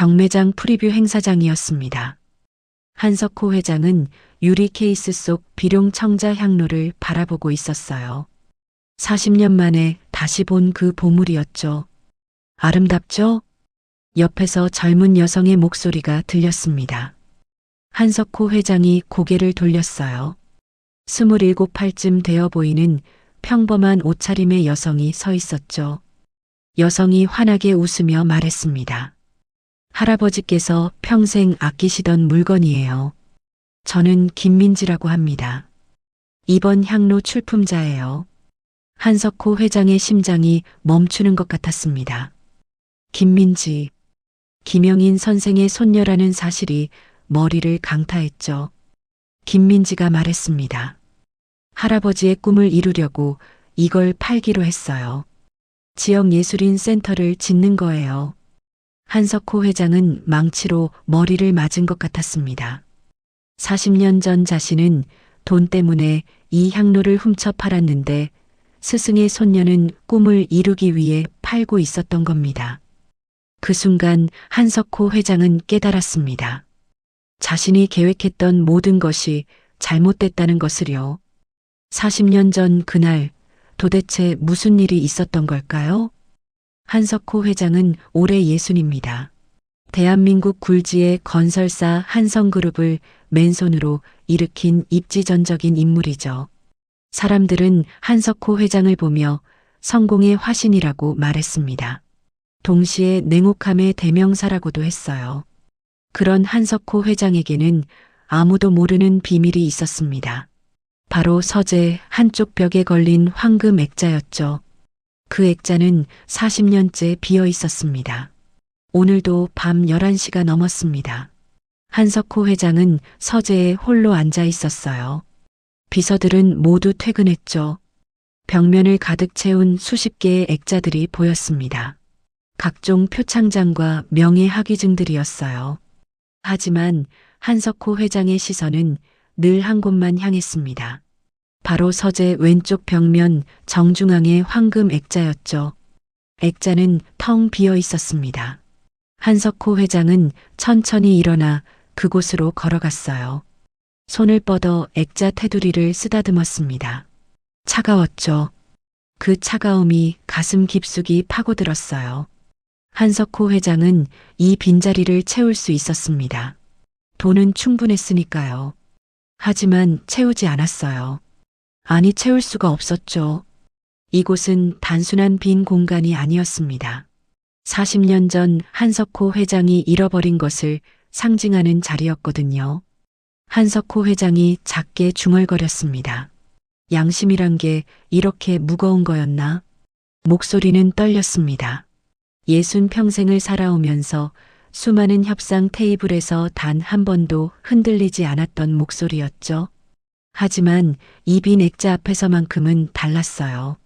경매장 프리뷰 행사장이었습니다. 한석호 회장은 유리 케이스 속 비룡 청자 향로를 바라보고 있었어요. 40년 만에 다시 본 그 보물이었죠. 아름답죠? 옆에서 젊은 여성의 목소리가 들렸습니다. 한석호 회장이 고개를 돌렸어요. 27팔쯤 되어 보이는 평범한 옷차림의 여성이 서 있었죠. 여성이 환하게 웃으며 말했습니다. 할아버지께서 평생 아끼시던 물건이에요. 저는 김민지라고 합니다. 이번 향로 출품자예요. 한석호 회장의 심장이 멈추는 것 같았습니다. 김민지, 김영인 선생의 손녀라는 사실이 머리를 강타했죠. 김민지가 말했습니다. 할아버지의 꿈을 이루려고 이걸 팔기로 했어요. 지역예술인 센터를 짓는 거예요. 한석호 회장은 망치로 머리를 맞은 것 같았습니다. 40년 전 자신은 돈 때문에 이 향로를 훔쳐 팔았는데 스승의 손녀는 꿈을 이루기 위해 팔고 있었던 겁니다. 그 순간 한석호 회장은 깨달았습니다. 자신이 계획했던 모든 것이 잘못됐다는 것을요. 40년 전 그날 도대체 무슨 일이 있었던 걸까요? 한석호 회장은 올해 60입니다. 대한민국 굴지의 건설사 한성그룹을 맨손으로 일으킨 입지전적인 인물이죠. 사람들은 한석호 회장을 보며 성공의 화신이라고 말했습니다. 동시에 냉혹함의 대명사라고도 했어요. 그런 한석호 회장에게는 아무도 모르는 비밀이 있었습니다. 바로 서재 한쪽 벽에 걸린 황금 액자였죠. 그 액자는 40년째 비어 있었습니다. 오늘도 밤 11시가 넘었습니다. 한석호 회장은 서재에 홀로 앉아 있었어요. 비서들은 모두 퇴근했죠. 벽면을 가득 채운 수십 개의 액자들이 보였습니다. 각종 표창장과 명예 학위증들이었어요. 하지만 한석호 회장의 시선은 늘 한 곳만 향했습니다. 바로 서재 왼쪽 벽면 정중앙의 황금 액자였죠. 액자는 텅 비어 있었습니다. 한석호 회장은 천천히 일어나 그곳으로 걸어갔어요. 손을 뻗어 액자 테두리를 쓰다듬었습니다. 차가웠죠. 그 차가움이 가슴 깊숙이 파고들었어요. 한석호 회장은 이 빈자리를 채울 수 있었습니다. 돈은 충분했으니까요. 하지만 채우지 않았어요. 아니, 채울 수가 없었죠. 이곳은 단순한 빈 공간이 아니었습니다. 40년 전 한석호 회장이 잃어버린 것을 상징하는 자리였거든요. 한석호 회장이 작게 중얼거렸습니다. 양심이란 게 이렇게 무거운 거였나? 목소리는 떨렸습니다. 60평생을 살아오면서 수많은 협상 테이블에서 단 한 번도 흔들리지 않았던 목소리였죠. 하지만 이 빈 액자 앞에서만큼은 달랐어요.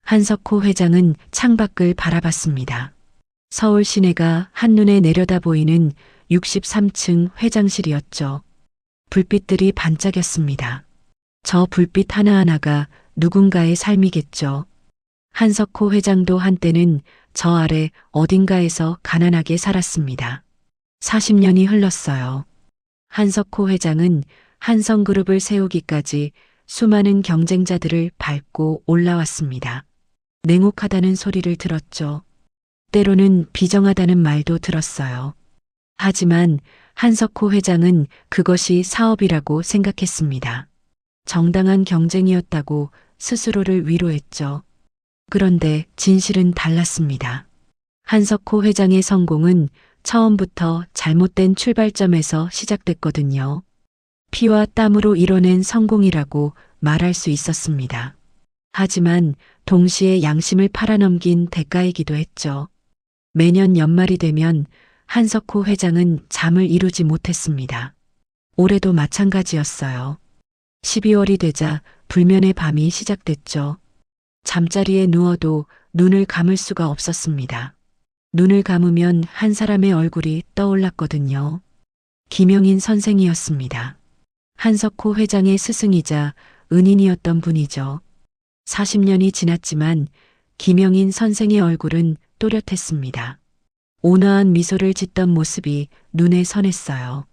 한석호 회장은 창밖을 바라봤습니다. 서울 시내가 한눈에 내려다 보이는 63층 회장실이었죠. 불빛들이 반짝였습니다. 저 불빛 하나하나가 누군가의 삶이겠죠. 한석호 회장도 한때는 저 아래 어딘가에서 가난하게 살았습니다. 40년이 흘렀어요. 한석호 회장은 한성그룹을 세우기까지 수많은 경쟁자들을 밟고 올라왔습니다. 냉혹하다는 소리를 들었죠. 때로는 비정하다는 말도 들었어요. 하지만 한석호 회장은 그것이 사업이라고 생각했습니다. 정당한 경쟁이었다고 스스로를 위로했죠. 그런데 진실은 달랐습니다. 한석호 회장의 성공은 처음부터 잘못된 출발점에서 시작됐거든요. 피와 땀으로 이뤄낸 성공이라고 말할 수 있었습니다. 하지만 동시에 양심을 팔아넘긴 대가이기도 했죠. 매년 연말이 되면 한석호 회장은 잠을 이루지 못했습니다. 올해도 마찬가지였어요. 12월이 되자 불면의 밤이 시작됐죠. 잠자리에 누워도 눈을 감을 수가 없었습니다. 눈을 감으면 한 사람의 얼굴이 떠올랐거든요. 김영인 선생이었습니다. 한석호 회장의 스승이자 은인이었던 분이죠. 40년이 지났지만 김영인 선생의 얼굴은 또렷했습니다. 온화한 미소를 짓던 모습이 눈에 선했어요.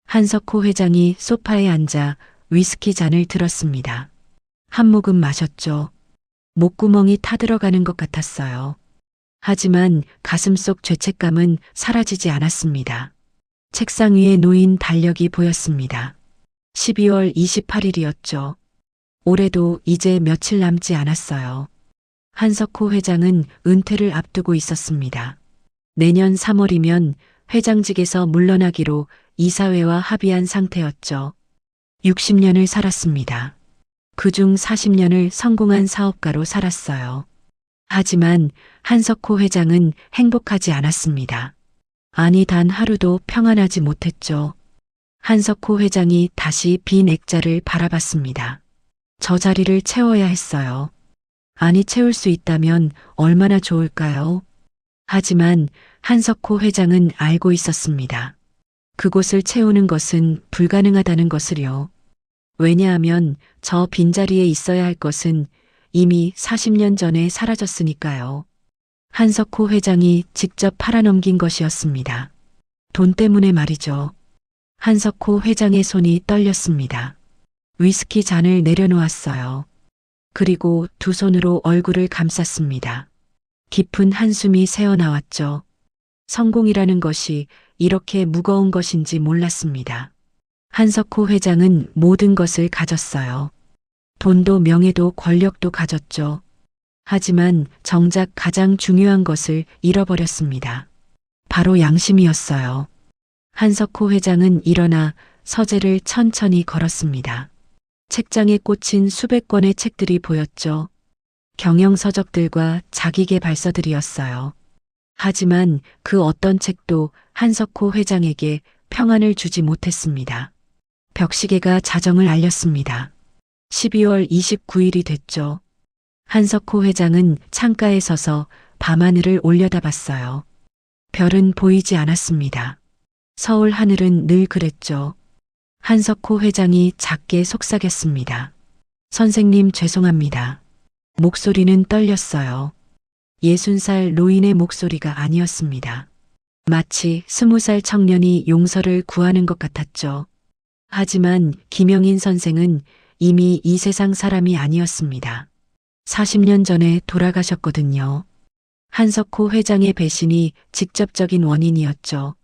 한석호 회장이 소파에 앉아 위스키 잔을 들었습니다. 한 모금 마셨죠. 목구멍이 타들어가는 것 같았어요. 하지만 가슴속 죄책감은 사라지지 않았습니다. 책상 위에 놓인 달력이 보였습니다. 12월 28일이었죠. 올해도 이제 며칠 남지 않았어요. 한석호 회장은 은퇴를 앞두고 있었습니다. 내년 3월이면 회장직에서 물러나기로 이사회와 합의한 상태였죠. 60년을 살았습니다. 그중 40년을 성공한 사업가로 살았어요. 하지만 한석호 회장은 행복하지 않았습니다. 아니, 단 하루도 평안하지 못했죠. 한석호 회장이 다시 빈 액자를 바라봤습니다. 저 자리를 채워야 했어요. 아니, 채울 수 있다면 얼마나 좋을까요? 하지만 한석호 회장은 알고 있었습니다. 그곳을 채우는 것은 불가능하다는 것을요. 왜냐하면 저 빈자리에 있어야 할 것은 이미 40년 전에 사라졌으니까요. 한석호 회장이 직접 팔아넘긴 것이었습니다. 돈 때문에 말이죠. 한석호 회장의 손이 떨렸습니다. 위스키 잔을 내려놓았어요. 그리고 두 손으로 얼굴을 감쌌습니다. 깊은 한숨이 새어나왔죠. 성공이라는 것이 이렇게 무거운 것인지 몰랐습니다. 한석호 회장은 모든 것을 가졌어요. 돈도 명예도 권력도 가졌죠. 하지만 정작 가장 중요한 것을 잃어버렸습니다. 바로 양심이었어요. 한석호 회장은 일어나 서재를 천천히 걸었습니다. 책장에 꽂힌 수백 권의 책들이 보였죠. 경영서적들과 자기계발서들이었어요. 하지만 그 어떤 책도 한석호 회장에게 평안을 주지 못했습니다. 벽시계가 자정을 알렸습니다. 12월 29일이 됐죠. 한석호 회장은 창가에 서서 밤하늘을 올려다봤어요. 별은 보이지 않았습니다. 서울 하늘은 늘 그랬죠. 한석호 회장이 작게 속삭였습니다. 선생님, 죄송합니다. 목소리는 떨렸어요. 60살 노인의 목소리가 아니었습니다. 마치 20살 청년이 용서를 구하는 것 같았죠. 하지만 김영인 선생은 이미 이 세상 사람이 아니었습니다. 40년 전에 돌아가셨거든요. 한석호 회장의 배신이 직접적인 원인이었죠.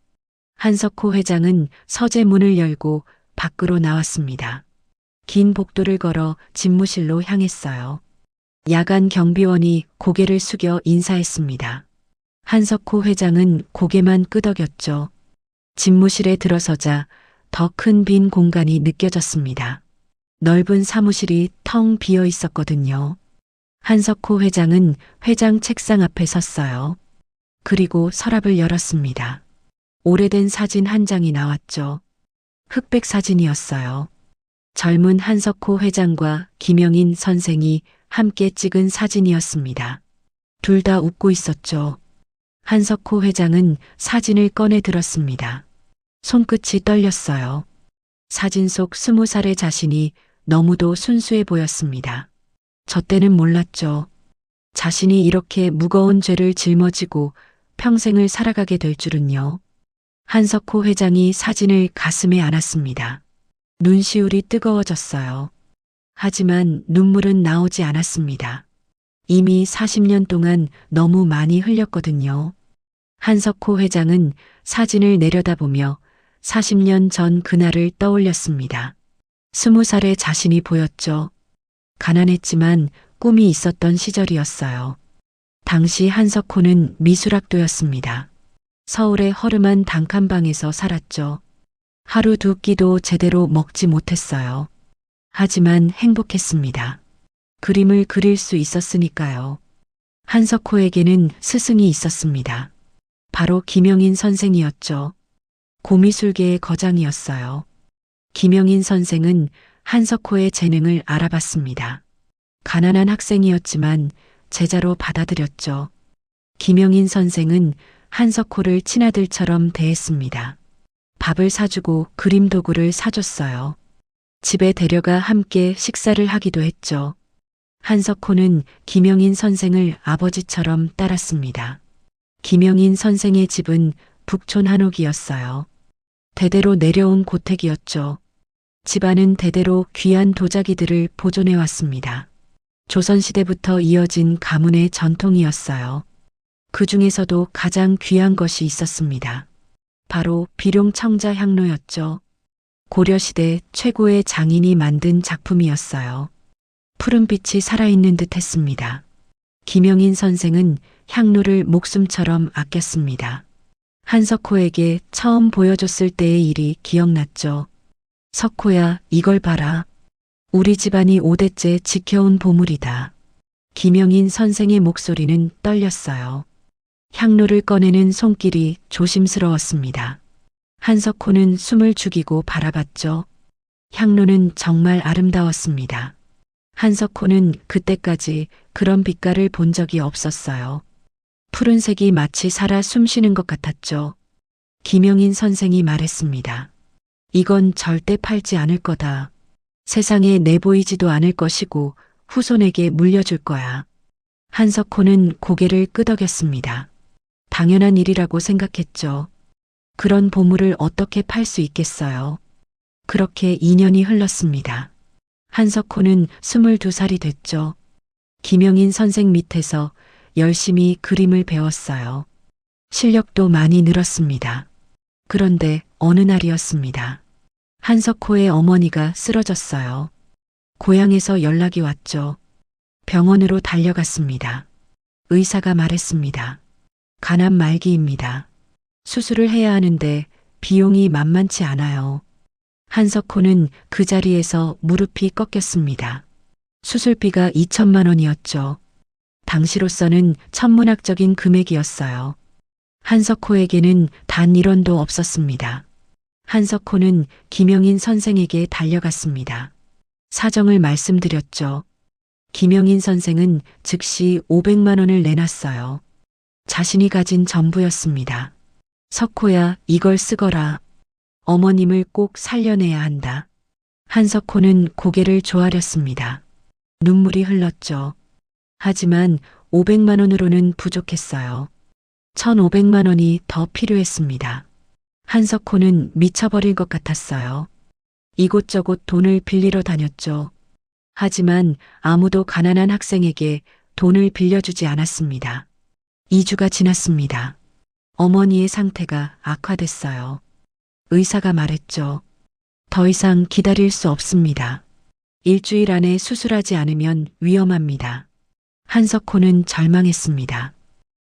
한석호 회장은 서재 문을 열고 밖으로 나왔습니다. 긴 복도를 걸어 집무실로 향했어요. 야간 경비원이 고개를 숙여 인사했습니다. 한석호 회장은 고개만 끄덕였죠. 집무실에 들어서자 더 큰 빈 공간이 느껴졌습니다. 넓은 사무실이 텅 비어 있었거든요. 한석호 회장은 회장 책상 앞에 섰어요. 그리고 서랍을 열었습니다. 오래된 사진 한 장이 나왔죠. 흑백 사진이었어요. 젊은 한석호 회장과 김영인 선생이 함께 찍은 사진이었습니다. 둘 다 웃고 있었죠. 한석호 회장은 사진을 꺼내 들었습니다. 손끝이 떨렸어요. 사진 속 20살의 자신이 너무도 순수해 보였습니다. 저 때는 몰랐죠. 자신이 이렇게 무거운 죄를 짊어지고 평생을 살아가게 될 줄은요. 한석호 회장이 사진을 가슴에 안았습니다. 눈시울이 뜨거워졌어요. 하지만 눈물은 나오지 않았습니다. 이미 40년 동안 너무 많이 흘렸거든요. 한석호 회장은 사진을 내려다보며 40년 전 그날을 떠올렸습니다. 20살의 자신이 보였죠. 가난했지만 꿈이 있었던 시절이었어요. 당시 한석호는 미술학도였습니다. 서울의 허름한 단칸방에서 살았죠. 하루 두 끼도 제대로 먹지 못했어요. 하지만 행복했습니다. 그림을 그릴 수 있었으니까요. 한석호에게는 스승이 있었습니다. 바로 김영인 선생이었죠. 고미술계의 거장이었어요. 김영인 선생은 한석호의 재능을 알아봤습니다. 가난한 학생이었지만 제자로 받아들였죠. 김영인 선생은 한석호를 친아들처럼 대했습니다. 밥을 사주고 그림 도구를 사줬어요. 집에 데려가 함께 식사를 하기도 했죠. 한석호는 김영인 선생을 아버지처럼 따랐습니다. 김영인 선생의 집은 북촌 한옥이었어요. 대대로 내려온 고택이었죠. 집안은 대대로 귀한 도자기들을 보존해 왔습니다. 조선시대부터 이어진 가문의 전통이었어요. 그 중에서도 가장 귀한 것이 있었습니다. 바로 비룡청자 향로였죠. 고려시대 최고의 장인이 만든 작품이었어요. 푸른빛이 살아있는 듯 했습니다. 김영인 선생은 향로를 목숨처럼 아꼈습니다. 한석호에게 처음 보여줬을 때의 일이 기억났죠. 석호야, 이걸 봐라. 우리 집안이 5대째 지켜온 보물이다. 김영인 선생의 목소리는 떨렸어요. 향로를 꺼내는 손길이 조심스러웠습니다. 한석호는 숨을 죽이고 바라봤죠. 향로는 정말 아름다웠습니다. 한석호는 그때까지 그런 빛깔을 본 적이 없었어요. 푸른색이 마치 살아 숨쉬는 것 같았죠. 김영인 선생이 말했습니다. 이건 절대 팔지 않을 거다. 세상에 내보이지도 않을 것이고 후손에게 물려줄 거야. 한석호는 고개를 끄덕였습니다. 당연한 일이라고 생각했죠. 그런 보물을 어떻게 팔 수 있겠어요. 그렇게 2년이 흘렀습니다. 한석호는 22살이 됐죠. 김영인 선생 밑에서 열심히 그림을 배웠어요. 실력도 많이 늘었습니다. 그런데 어느 날이었습니다. 한석호의 어머니가 쓰러졌어요. 고향에서 연락이 왔죠. 병원으로 달려갔습니다. 의사가 말했습니다. 간암 말기입니다. 수술을 해야 하는데 비용이 만만치 않아요. 한석호는 그 자리에서 무릎이 꺾였습니다. 수술비가 2천만 원이었죠. 당시로서는 천문학적인 금액이었어요. 한석호에게는 단 1원도 없었습니다. 한석호는 김영인 선생에게 달려갔습니다. 사정을 말씀드렸죠. 김영인 선생은 즉시 500만 원을 내놨어요. 자신이 가진 전부였습니다. 석호야, 이걸 쓰거라. 어머님을 꼭 살려내야 한다. 한석호는 고개를 조아렸습니다. 눈물이 흘렀죠. 하지만 500만 원으로는 부족했어요. 1,500만 원이 더 필요했습니다. 한석호는 미쳐버릴 것 같았어요. 이곳저곳 돈을 빌리러 다녔죠. 하지만 아무도 가난한 학생에게 돈을 빌려주지 않았습니다. 2주가 지났습니다. 어머니의 상태가 악화됐어요. 의사가 말했죠. 더 이상 기다릴 수 없습니다. 일주일 안에 수술하지 않으면 위험합니다. 한석호는 절망했습니다.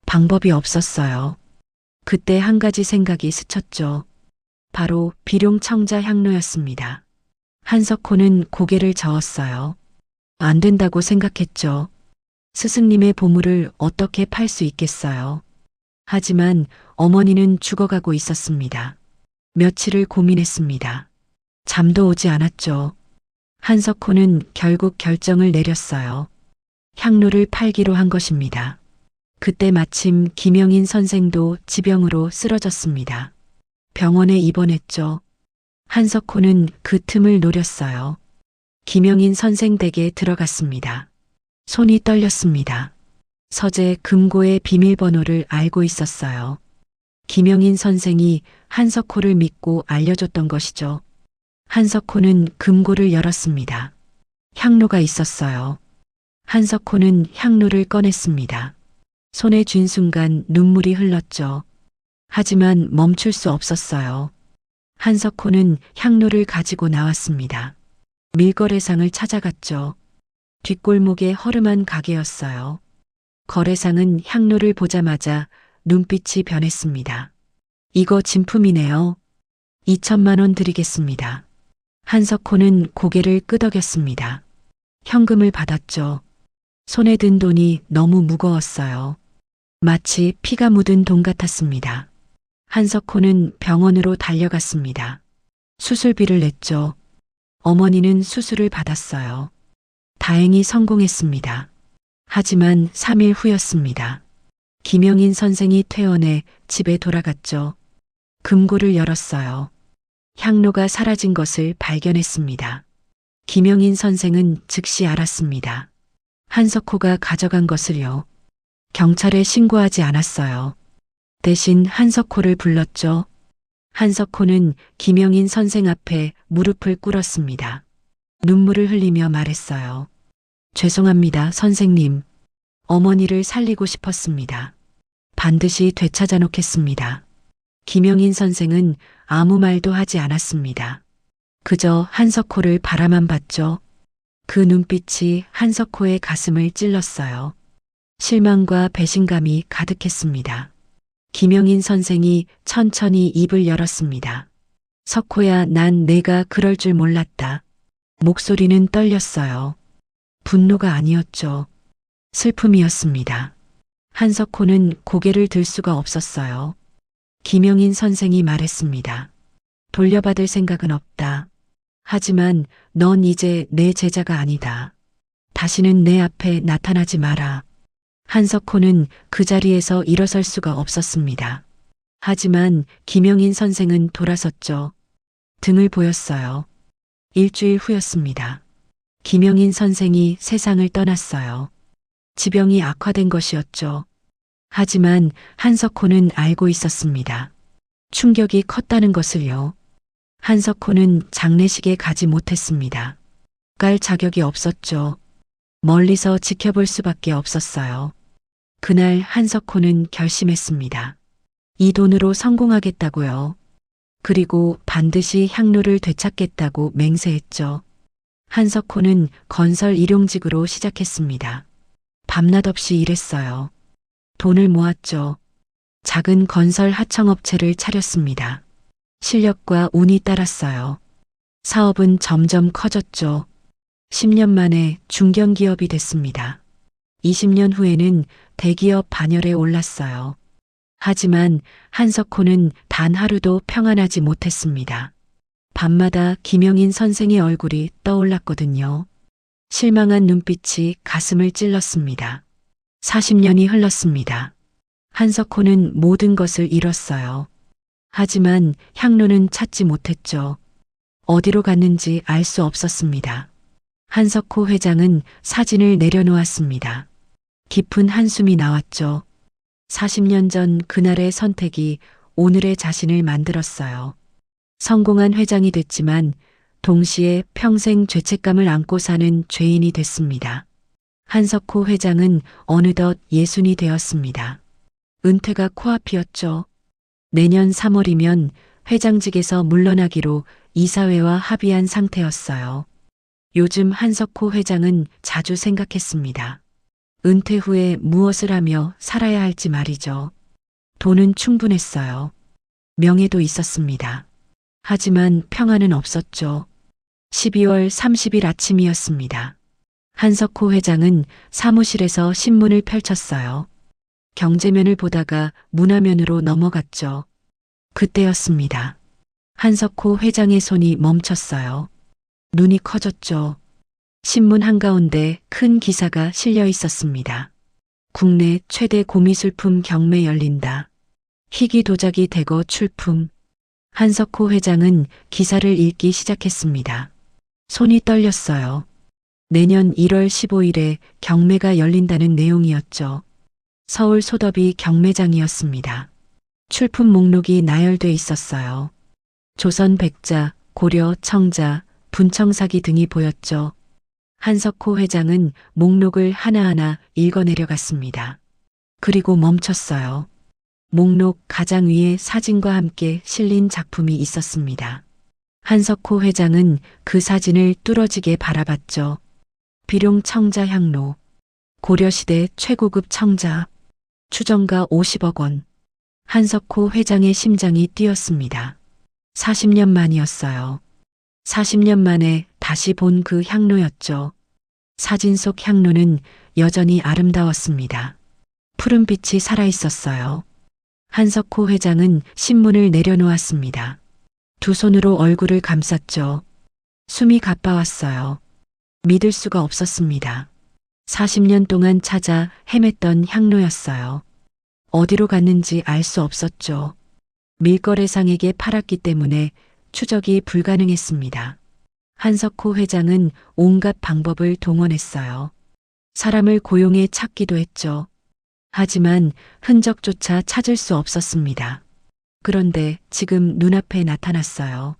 방법이 없었어요. 그때 한 가지 생각이 스쳤죠. 바로 비룡청자 향로였습니다. 한석호는 고개를 저었어요. 안 된다고 생각했죠. 스승님의 보물을 어떻게 팔 수 있겠어요. 하지만 어머니는 죽어가고 있었습니다. 며칠을 고민했습니다. 잠도 오지 않았죠. 한석호는 결국 결정을 내렸어요. 향로를 팔기로 한 것입니다. 그때 마침 김영인 선생도 지병으로 쓰러졌습니다. 병원에 입원했죠. 한석호는 그 틈을 노렸어요. 김영인 선생 댁에 들어갔습니다. 손이 떨렸습니다. 서재 금고의 비밀번호를 알고 있었어요. 김영인 선생이 한석호를 믿고 알려줬던 것이죠. 한석호는 금고를 열었습니다. 향로가 있었어요. 한석호는 향로를 꺼냈습니다. 손에 쥔 순간 눈물이 흘렀죠. 하지만 멈출 수 없었어요. 한석호는 향로를 가지고 나왔습니다. 밀거래상을 찾아갔죠. 뒷골목의 허름한 가게였어요. 거래상은 향로를 보자마자 눈빛이 변했습니다. 이거 진품이네요. 2천만 원 드리겠습니다. 한석호는 고개를 끄덕였습니다. 현금을 받았죠. 손에 든 돈이 너무 무거웠어요. 마치 피가 묻은 돈 같았습니다. 한석호는 병원으로 달려갔습니다. 수술비를 냈죠. 어머니는 수술을 받았어요. 다행히 성공했습니다. 하지만 3일 후였습니다. 김영인 선생이 퇴원해 집에 돌아갔죠. 금고를 열었어요. 향로가 사라진 것을 발견했습니다. 김영인 선생은 즉시 알았습니다. 한석호가 가져간 것을요. 경찰에 신고하지 않았어요. 대신 한석호를 불렀죠. 한석호는 김영인 선생 앞에 무릎을 꿇었습니다. 눈물을 흘리며 말했어요. 죄송합니다, 선생님. 어머니를 살리고 싶었습니다. 반드시 되찾아 놓겠습니다. 김영인 선생은 아무 말도 하지 않았습니다. 그저 한석호를 바라만 봤죠. 그 눈빛이 한석호의 가슴을 찔렀어요. 실망과 배신감이 가득했습니다. 김영인 선생이 천천히 입을 열었습니다. 석호야, 난 내가 그럴 줄 몰랐다. 목소리는 떨렸어요. 분노가 아니었죠. 슬픔이었습니다. 한석호는 고개를 들 수가 없었어요. 김영인 선생이 말했습니다. 돌려받을 생각은 없다. 하지만 넌 이제 내 제자가 아니다. 다시는 내 앞에 나타나지 마라. 한석호는 그 자리에서 일어설 수가 없었습니다. 하지만 김영인 선생은 돌아섰죠. 등을 보였어요. 일주일 후였습니다. 김영인 선생이 세상을 떠났어요. 지병이 악화된 것이었죠. 하지만 한석호는 알고 있었습니다. 충격이 컸다는 것을요. 한석호는 장례식에 가지 못했습니다. 갈 자격이 없었죠. 멀리서 지켜볼 수밖에 없었어요. 그날 한석호는 결심했습니다. 이 돈으로 성공하겠다고요. 그리고 반드시 향로를 되찾겠다고 맹세했죠. 한석호는 건설 일용직으로 시작했습니다. 밤낮 없이 일했어요. 돈을 모았죠. 작은 건설 하청업체를 차렸습니다. 실력과 운이 따랐어요. 사업은 점점 커졌죠. 10년 만에 중견기업이 됐습니다. 20년 후에는 대기업 반열에 올랐어요. 하지만 한석호는 단 하루도 평안하지 못했습니다. 밤마다 김영인 선생의 얼굴이 떠올랐거든요. 실망한 눈빛이 가슴을 찔렀습니다. 40년이 흘렀습니다. 한석호는 모든 것을 잃었어요. 하지만 향로는 찾지 못했죠. 어디로 갔는지 알 수 없었습니다. 한석호 회장은 사진을 내려놓았습니다. 깊은 한숨이 나왔죠. 40년 전 그날의 선택이 오늘의 자신을 만들었어요. 성공한 회장이 됐지만 동시에 평생 죄책감을 안고 사는 죄인이 됐습니다. 한석호 회장은 어느덧 60이 되었습니다. 은퇴가 코앞이었죠. 내년 3월이면 회장직에서 물러나기로 이사회와 합의한 상태였어요. 요즘 한석호 회장은 자주 생각했습니다. 은퇴 후에 무엇을 하며 살아야 할지 말이죠. 돈은 충분했어요. 명예도 있었습니다. 하지만 평안은 없었죠. 12월 30일 아침이었습니다. 한석호 회장은 사무실에서 신문을 펼쳤어요. 경제면을 보다가 문화면으로 넘어갔죠. 그때였습니다. 한석호 회장의 손이 멈췄어요. 눈이 커졌죠. 신문 한가운데 큰 기사가 실려 있었습니다. 국내 최대 고미술품 경매 열린다. 희귀 도자기 대거 출품. 한석호 회장은 기사를 읽기 시작했습니다. 손이 떨렸어요. 내년 1월 15일에 경매가 열린다는 내용이었죠. 서울 소더비 경매장이었습니다. 출품 목록이 나열돼 있었어요. 조선 백자, 고려 청자, 분청사기 등이 보였죠. 한석호 회장은 목록을 하나하나 읽어내려갔습니다. 그리고 멈췄어요. 목록 가장 위에 사진과 함께 실린 작품이 있었습니다. 한석호 회장은 그 사진을 뚫어지게 바라봤죠. 비룡 청자 향로, 고려시대 최고급 청자, 추정가 50억 원. 한석호 회장의 심장이 뛰었습니다. 40년 만이었어요. 40년 만에 다시 본 그 향로였죠. 사진 속 향로는 여전히 아름다웠습니다. 푸른 빛이 살아있었어요. 한석호 회장은 신문을 내려놓았습니다. 두 손으로 얼굴을 감쌌죠. 숨이 가빠왔어요. 믿을 수가 없었습니다. 40년 동안 찾아 헤맸던 향로였어요. 어디로 갔는지 알 수 없었죠. 밀거래상에게 팔았기 때문에 추적이 불가능했습니다. 한석호 회장은 온갖 방법을 동원했어요. 사람을 고용해 찾기도 했죠. 하지만 흔적조차 찾을 수 없었습니다. 그런데 지금 눈앞에 나타났어요.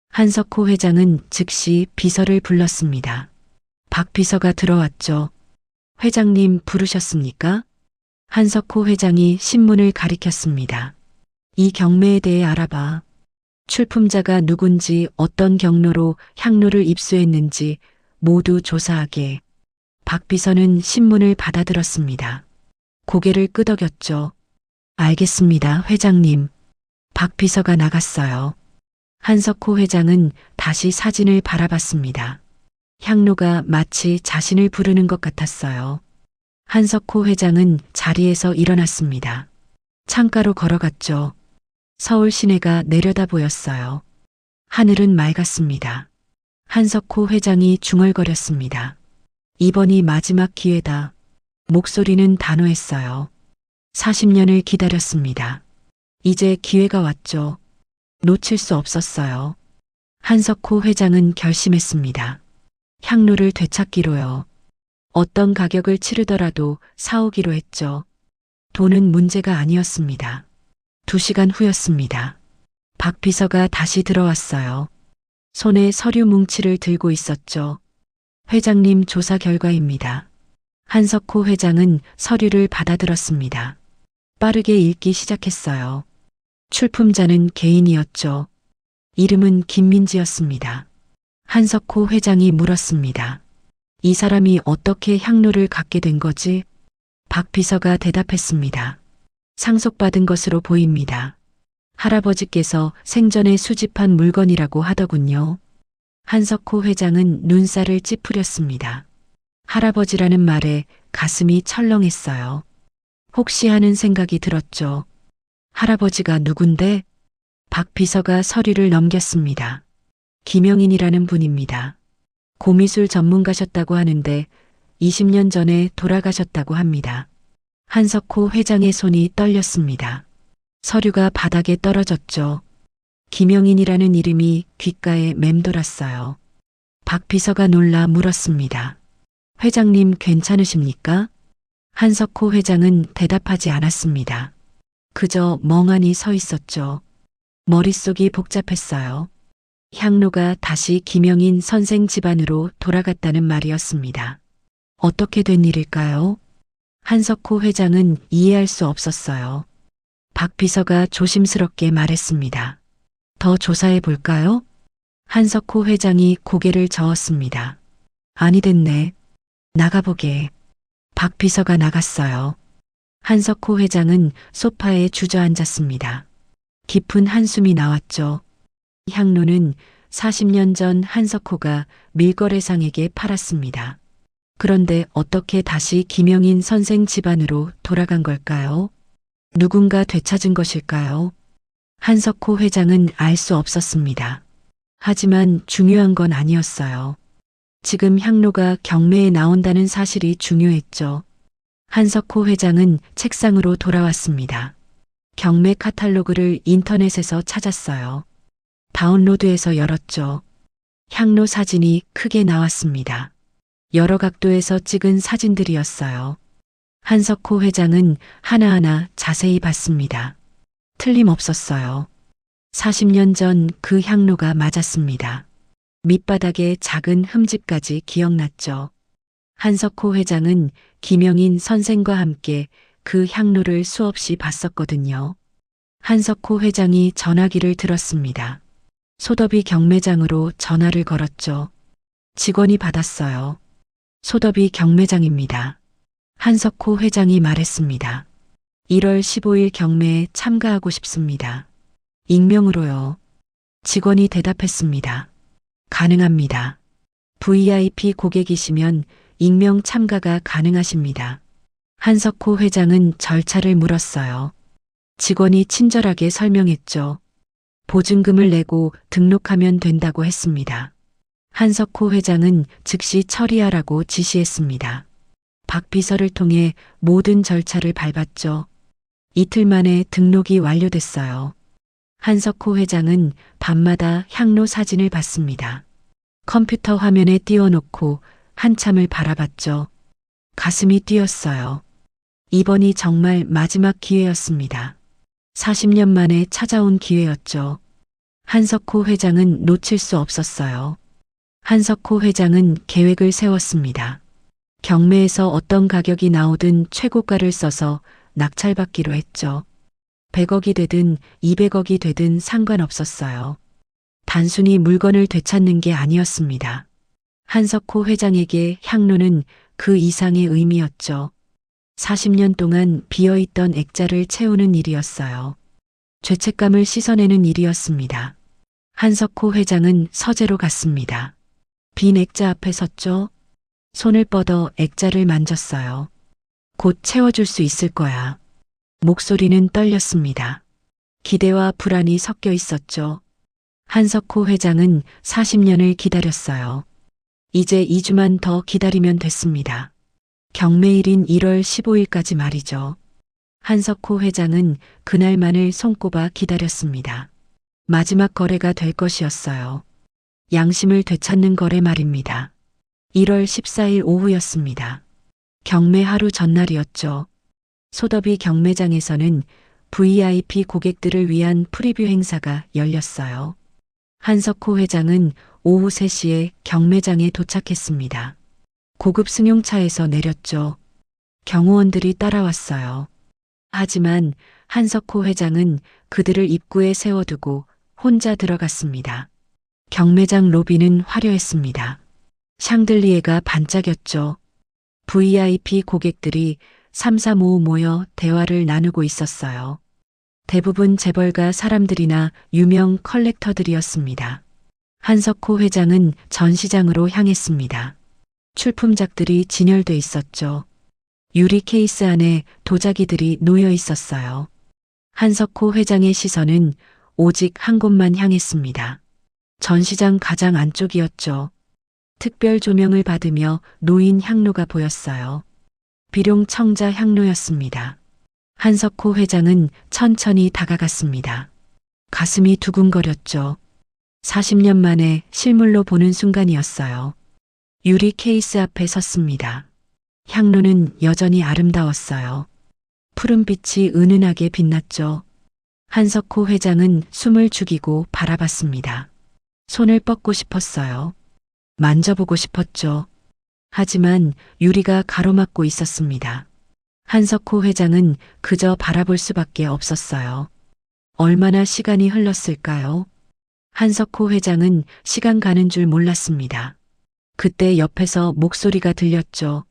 한석호 회장은 즉시 비서를 불렀습니다. 박 비서가 들어왔죠. 회장님 부르셨습니까? 한석호 회장이 신문을 가리켰습니다. 이 경매에 대해 알아봐. 출품자가 누군지 어떤 경로로 향로를 입수했는지 모두 조사하게. 박 비서는 신문을 받아들었습니다. 고개를 끄덕였죠. 알겠습니다, 회장님. 박 비서가 나갔어요. 한석호 회장은 다시 사진을 바라봤습니다. 향로가 마치 자신을 부르는 것 같았어요. 한석호 회장은 자리에서 일어났습니다. 창가로 걸어갔죠. 서울 시내가 내려다 보였어요. 하늘은 맑았습니다. 한석호 회장이 중얼거렸습니다. 이번이 마지막 기회다. 목소리는 단호했어요. 40년을 기다렸습니다. 이제 기회가 왔죠. 놓칠 수 없었어요. 한석호 회장은 결심했습니다. 향로를 되찾기로요. 어떤 가격을 치르더라도 사오기로 했죠. 돈은 문제가 아니었습니다. 2시간 후였습니다. 박 비서가 다시 들어왔어요. 손에 서류 뭉치를 들고 있었죠. 회장님 조사 결과입니다. 한석호 회장은 서류를 받아들었습니다. 빠르게 읽기 시작했어요. 출품자는 개인이었죠. 이름은 김민지였습니다. 한석호 회장이 물었습니다. 이 사람이 어떻게 향로를 갖게 된 거지? 박 비서가 대답했습니다. 상속받은 것으로 보입니다. 할아버지께서 생전에 수집한 물건이라고 하더군요. 한석호 회장은 눈살을 찌푸렸습니다. 할아버지라는 말에 가슴이 철렁했어요. 혹시 하는 생각이 들었죠. 할아버지가 누군데? 박 비서가 서류를 넘겼습니다. 김영인이라는 분입니다. 고미술 전문가셨다고 하는데 20년 전에 돌아가셨다고 합니다. 한석호 회장의 손이 떨렸습니다. 서류가 바닥에 떨어졌죠. 김영인이라는 이름이 귓가에 맴돌았어요. 박 비서가 놀라 물었습니다. 회장님 괜찮으십니까? 한석호 회장은 대답하지 않았습니다. 그저 멍하니 서 있었죠. 머릿속이 복잡했어요. 향로가 다시 김영인 선생 집안으로 돌아갔다는 말이었습니다. 어떻게 된 일일까요? 한석호 회장은 이해할 수 없었어요. 박 비서가 조심스럽게 말했습니다. 더 조사해 볼까요? 한석호 회장이 고개를 저었습니다. 아니 됐네. 나가보게. 박 비서가 나갔어요. 한석호 회장은 소파에 주저앉았습니다. 깊은 한숨이 나왔죠. 향로는 40년 전 한석호가 밀거래상에게 팔았습니다. 그런데 어떻게 다시 김영인 선생 집안으로 돌아간 걸까요? 누군가 되찾은 것일까요? 한석호 회장은 알 수 없었습니다. 하지만 중요한 건 아니었어요. 지금 향로가 경매에 나온다는 사실이 중요했죠. 한석호 회장은 책상으로 돌아왔습니다. 경매 카탈로그를 인터넷에서 찾았어요. 다운로드해서 열었죠. 향로 사진이 크게 나왔습니다. 여러 각도에서 찍은 사진들이었어요. 한석호 회장은 하나하나 자세히 봤습니다. 틀림없었어요. 40년 전 그 향로가 맞았습니다. 밑바닥에 작은 흠집까지 기억났죠. 한석호 회장은 김영인 선생과 함께 그 향로를 수없이 봤었거든요. 한석호 회장이 전화기를 들었습니다. 소더비 경매장으로 전화를 걸었죠. 직원이 받았어요. 소더비 경매장입니다. 한석호 회장이 말했습니다. 1월 15일 경매에 참가하고 싶습니다. 익명으로요. 직원이 대답했습니다. 가능합니다. VIP 고객이시면 익명 참가가 가능하십니다. 한석호 회장은 절차를 물었어요. 직원이 친절하게 설명했죠. 보증금을 내고 등록하면 된다고 했습니다. 한석호 회장은 즉시 처리하라고 지시했습니다. 박 비서를 통해 모든 절차를 밟았죠. 이틀 만에 등록이 완료됐어요. 한석호 회장은 밤마다 향로 사진을 봤습니다. 컴퓨터 화면에 띄워놓고 한참을 바라봤죠. 가슴이 뛰었어요. 이번이 정말 마지막 기회였습니다. 40년 만에 찾아온 기회였죠. 한석호 회장은 놓칠 수 없었어요. 한석호 회장은 계획을 세웠습니다. 경매에서 어떤 가격이 나오든 최고가를 써서 낙찰받기로 했죠. 100억이 되든 200억이 되든 상관없었어요. 단순히 물건을 되찾는 게 아니었습니다. 한석호 회장에게 향로는 그 이상의 의미였죠. 40년 동안 비어있던 액자를 채우는 일이었어요. 죄책감을 씻어내는 일이었습니다. 한석호 회장은 서재로 갔습니다. 빈 액자 앞에 섰죠. 손을 뻗어 액자를 만졌어요. 곧 채워줄 수 있을 거야. 목소리는 떨렸습니다. 기대와 불안이 섞여 있었죠. 한석호 회장은 40년을 기다렸어요. 이제 2주만 더 기다리면 됐습니다. 경매일인 1월 15일까지 말이죠. 한석호 회장은 그날만을 손꼽아 기다렸습니다. 마지막 거래가 될 것이었어요. 양심을 되찾는 거래 말입니다. 1월 14일 오후였습니다. 경매 하루 전날이었죠. 소더비 경매장에서는 VIP 고객들을 위한 프리뷰 행사가 열렸어요. 한석호 회장은 오후 3시에 경매장에 도착했습니다. 고급 승용차에서 내렸죠. 경호원들이 따라왔어요. 하지만 한석호 회장은 그들을 입구에 세워두고 혼자 들어갔습니다. 경매장 로비는 화려했습니다. 샹들리에가 반짝였죠. VIP 고객들이 삼삼오오 모여 대화를 나누고 있었어요. 대부분 재벌가 사람들이나 유명 컬렉터들이었습니다. 한석호 회장은 전시장으로 향했습니다. 출품작들이 진열돼 있었죠. 유리 케이스 안에 도자기들이 놓여 있었어요. 한석호 회장의 시선은 오직 한 곳만 향했습니다. 전시장 가장 안쪽이었죠. 특별 조명을 받으며 놓인 향로가 보였어요. 비룡 청자 향로였습니다. 한석호 회장은 천천히 다가갔습니다. 가슴이 두근거렸죠. 40년 만에 실물로 보는 순간이었어요. 유리 케이스 앞에 섰습니다. 향로는 여전히 아름다웠어요. 푸른빛이 은은하게 빛났죠. 한석호 회장은 숨을 죽이고 바라봤습니다. 손을 뻗고 싶었어요. 만져보고 싶었죠. 하지만 유리가 가로막고 있었습니다. 한석호 회장은 그저 바라볼 수밖에 없었어요. 얼마나 시간이 흘렀을까요? 한석호 회장은 시간 가는 줄 몰랐습니다. 그때 옆에서 목소리가 들렸죠.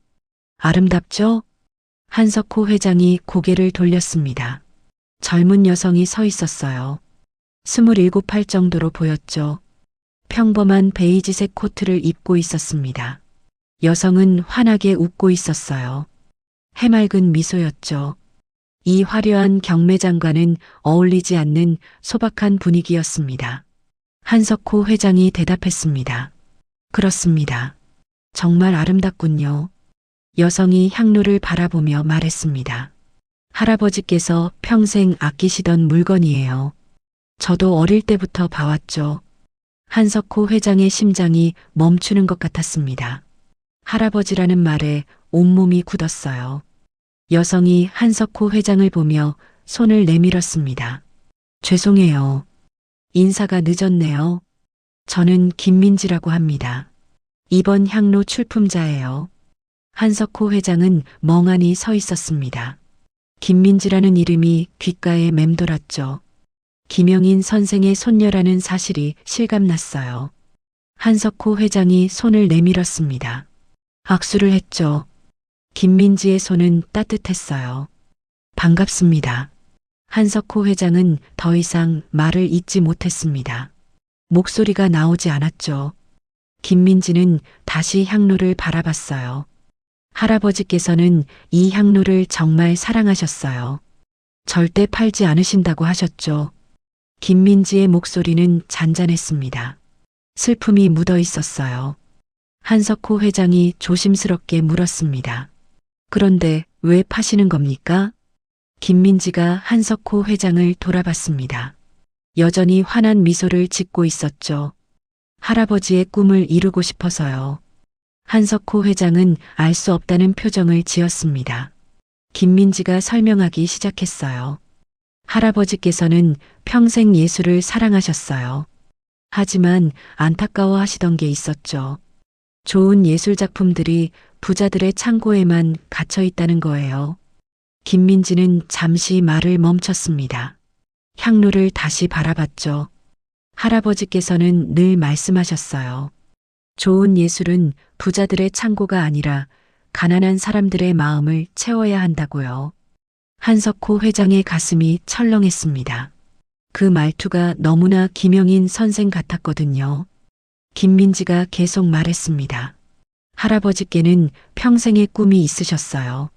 아름답죠? 한석호 회장이 고개를 돌렸습니다. 젊은 여성이 서 있었어요. 27할 정도로 보였죠. 평범한 베이지색 코트를 입고 있었습니다. 여성은 환하게 웃고 있었어요. 해맑은 미소였죠. 이 화려한 경매장과는 어울리지 않는 소박한 분위기였습니다. 한석호 회장이 대답했습니다. 그렇습니다. 정말 아름답군요. 여성이 향로를 바라보며 말했습니다. 할아버지께서 평생 아끼시던 물건이에요. 저도 어릴 때부터 봐왔죠. 한석호 회장의 심장이 멈추는 것 같았습니다. 할아버지라는 말에 온몸이 굳었어요. 여성이 한석호 회장을 보며 손을 내밀었습니다. 죄송해요. 인사가 늦었네요. 저는 김민지라고 합니다. 이번 향로 출품자예요. 한석호 회장은 멍하니 서 있었습니다. 김민지라는 이름이 귓가에 맴돌았죠. 김영인 선생의 손녀라는 사실이 실감났어요. 한석호 회장이 손을 내밀었습니다. 악수를 했죠. 김민지의 손은 따뜻했어요. 반갑습니다. 한석호 회장은 더 이상 말을 잇지 못했습니다. 목소리가 나오지 않았죠. 김민지는 다시 향로를 바라봤어요. 할아버지께서는 이 향로를 정말 사랑하셨어요. 절대 팔지 않으신다고 하셨죠. 김민지의 목소리는 잔잔했습니다. 슬픔이 묻어 있었어요. 한석호 회장이 조심스럽게 물었습니다. 그런데 왜 파시는 겁니까? 김민지가 한석호 회장을 돌아봤습니다. 여전히 환한 미소를 짓고 있었죠. 할아버지의 꿈을 이루고 싶어서요. 한석호 회장은 알 수 없다는 표정을 지었습니다. 김민지가 설명하기 시작했어요. 할아버지께서는 평생 예술을 사랑하셨어요. 하지만 안타까워 하시던 게 있었죠. 좋은 예술 작품들이 부자들의 창고에만 갇혀 있다는 거예요. 김민지는 잠시 말을 멈췄습니다. 향로를 다시 바라봤죠. 할아버지께서는 늘 말씀하셨어요. 좋은 예술은 부자들의 창고가 아니라 가난한 사람들의 마음을 채워야 한다고요. 한석호 회장의 가슴이 철렁했습니다. 그 말투가 너무나 김영인 선생 같았거든요. 김민지가 계속 말했습니다. 할아버지께는 평생의 꿈이 있으셨어요.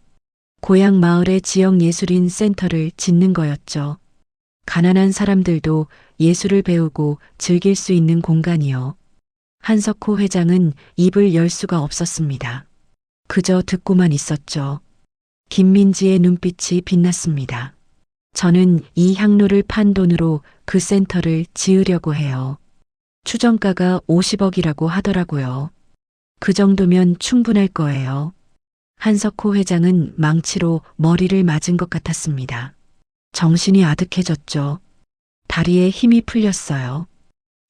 고향 마을에 지역 예술인 센터를 짓는 거였죠. 가난한 사람들도 예술을 배우고 즐길 수 있는 공간이요. 한석호 회장은 입을 열 수가 없었습니다. 그저 듣고만 있었죠. 김민지의 눈빛이 빛났습니다. 저는 이 향로를 판 돈으로 그 센터를 지으려고 해요. 추정가가 50억이라고 하더라고요. 그 정도면 충분할 거예요. 한석호 회장은 망치로 머리를 맞은 것 같았습니다. 정신이 아득해졌죠. 다리에 힘이 풀렸어요.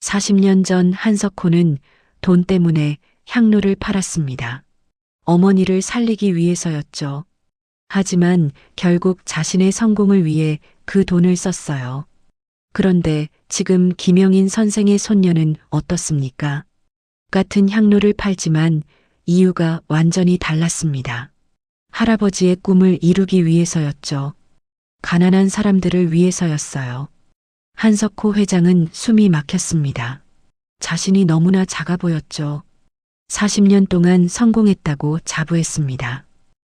40년 전 한석호는 돈 때문에 향로를 팔았습니다. 어머니를 살리기 위해서였죠. 하지만 결국 자신의 성공을 위해 그 돈을 썼어요. 그런데 지금 김영인 선생의 손녀는 어떻습니까? 같은 향로를 팔지만 이유가 완전히 달랐습니다. 할아버지의 꿈을 이루기 위해서였죠. 가난한 사람들을 위해서였어요. 한석호 회장은 숨이 막혔습니다. 자신이 너무나 작아 보였죠. 40년 동안 성공했다고 자부했습니다.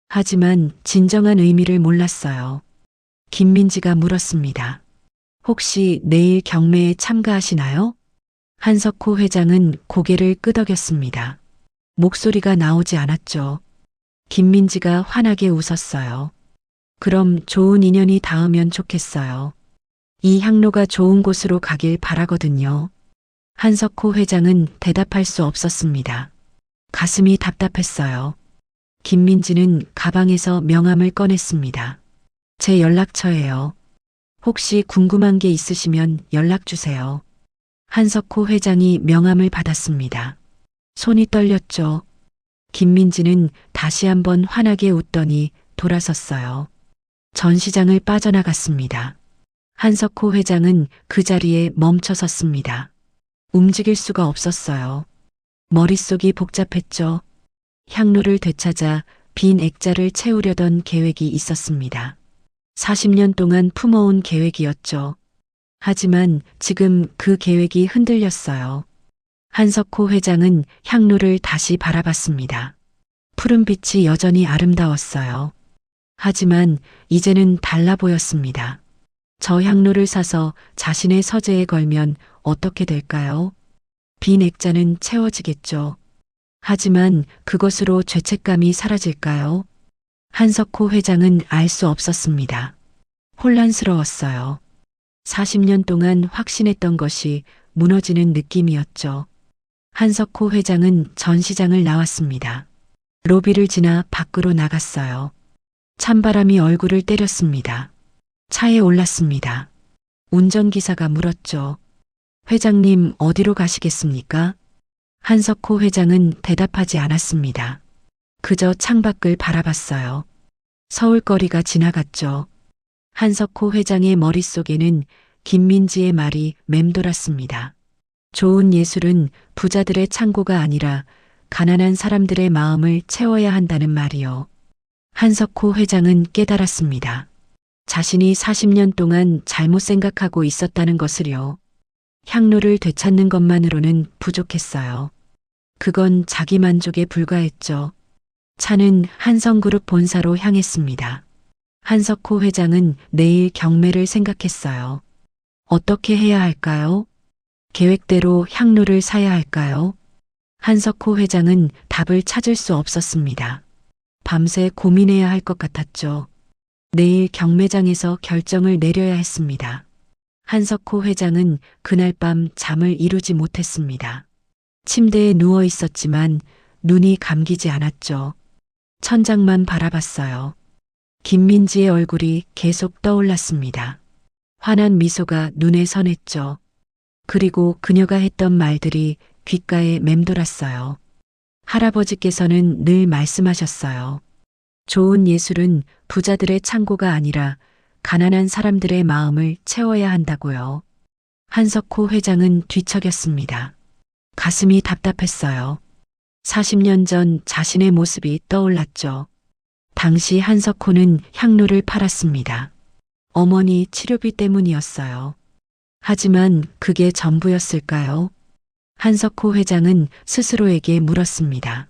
하지만 진정한 의미를 몰랐어요. 김민지가 물었습니다. 혹시 내일 경매에 참가하시나요? 한석호 회장은 고개를 끄덕였습니다. 목소리가 나오지 않았죠. 김민지가 환하게 웃었어요. 그럼 좋은 인연이 닿으면 좋겠어요. 이 향로가 좋은 곳으로 가길 바라거든요. 한석호 회장은 대답할 수 없었습니다. 가슴이 답답했어요. 김민지는 가방에서 명함을 꺼냈습니다. 제 연락처예요. 혹시 궁금한 게 있으시면 연락 주세요. 한석호 회장이 명함을 받았습니다. 손이 떨렸죠. 김민지는 다시 한번 환하게 웃더니 돌아섰어요. 전시장을 빠져나갔습니다. 한석호 회장은 그 자리에 멈춰 섰습니다. 움직일 수가 없었어요. 머릿속이 복잡했죠. 향로를 되찾아 빈 액자를 채우려던 계획이 있었습니다. 40년 동안 품어온 계획이었죠. 하지만 지금 그 계획이 흔들렸어요. 한석호 회장은 향로를 다시 바라봤습니다. 푸른 빛이 여전히 아름다웠어요. 하지만 이제는 달라 보였습니다. 저 향로를 사서 자신의 서재에 걸면 어떻게 될까요? 빈 액자는 채워지겠죠. 하지만 그것으로 죄책감이 사라질까요? 한석호 회장은 알 수 없었습니다. 혼란스러웠어요. 40년 동안 확신했던 것이 무너지는 느낌이었죠. 한석호 회장은 전시장을 나왔습니다. 로비를 지나 밖으로 나갔어요. 찬바람이 얼굴을 때렸습니다. 차에 올랐습니다. 운전기사가 물었죠. 회장님 어디로 가시겠습니까? 한석호 회장은 대답하지 않았습니다. 그저 창밖을 바라봤어요. 서울거리가 지나갔죠. 한석호 회장의 머릿속에는 김민지의 말이 맴돌았습니다. 좋은 예술은 부자들의 창고가 아니라 가난한 사람들의 마음을 채워야 한다는 말이요. 한석호 회장은 깨달았습니다. 자신이 40년 동안 잘못 생각하고 있었다는 것을요. 향로를 되찾는 것만으로는 부족했어요. 그건 자기 만족에 불과했죠. 차는 한성그룹 본사로 향했습니다. 한석호 회장은 내일 경매를 생각했어요. 어떻게 해야 할까요? 계획대로 향로를 사야 할까요? 한석호 회장은 답을 찾을 수 없었습니다. 밤새 고민해야 할 것 같았죠. 내일 경매장에서 결정을 내려야 했습니다. 한석호 회장은 그날 밤 잠을 이루지 못했습니다. 침대에 누워 있었지만 눈이 감기지 않았죠. 천장만 바라봤어요. 김민지의 얼굴이 계속 떠올랐습니다. 환한 미소가 눈에 선했죠. 그리고 그녀가 했던 말들이 귓가에 맴돌았어요. 할아버지께서는 늘 말씀하셨어요. 좋은 예술은 부자들의 창고가 아니라 가난한 사람들의 마음을 채워야 한다고요. 한석호 회장은 뒤척였습니다. 가슴이 답답했어요. 40년 전 자신의 모습이 떠올랐죠. 당시 한석호는 향로를 팔았습니다. 어머니 치료비 때문이었어요. 하지만 그게 전부였을까요? 한석호 회장은 스스로에게 물었습니다.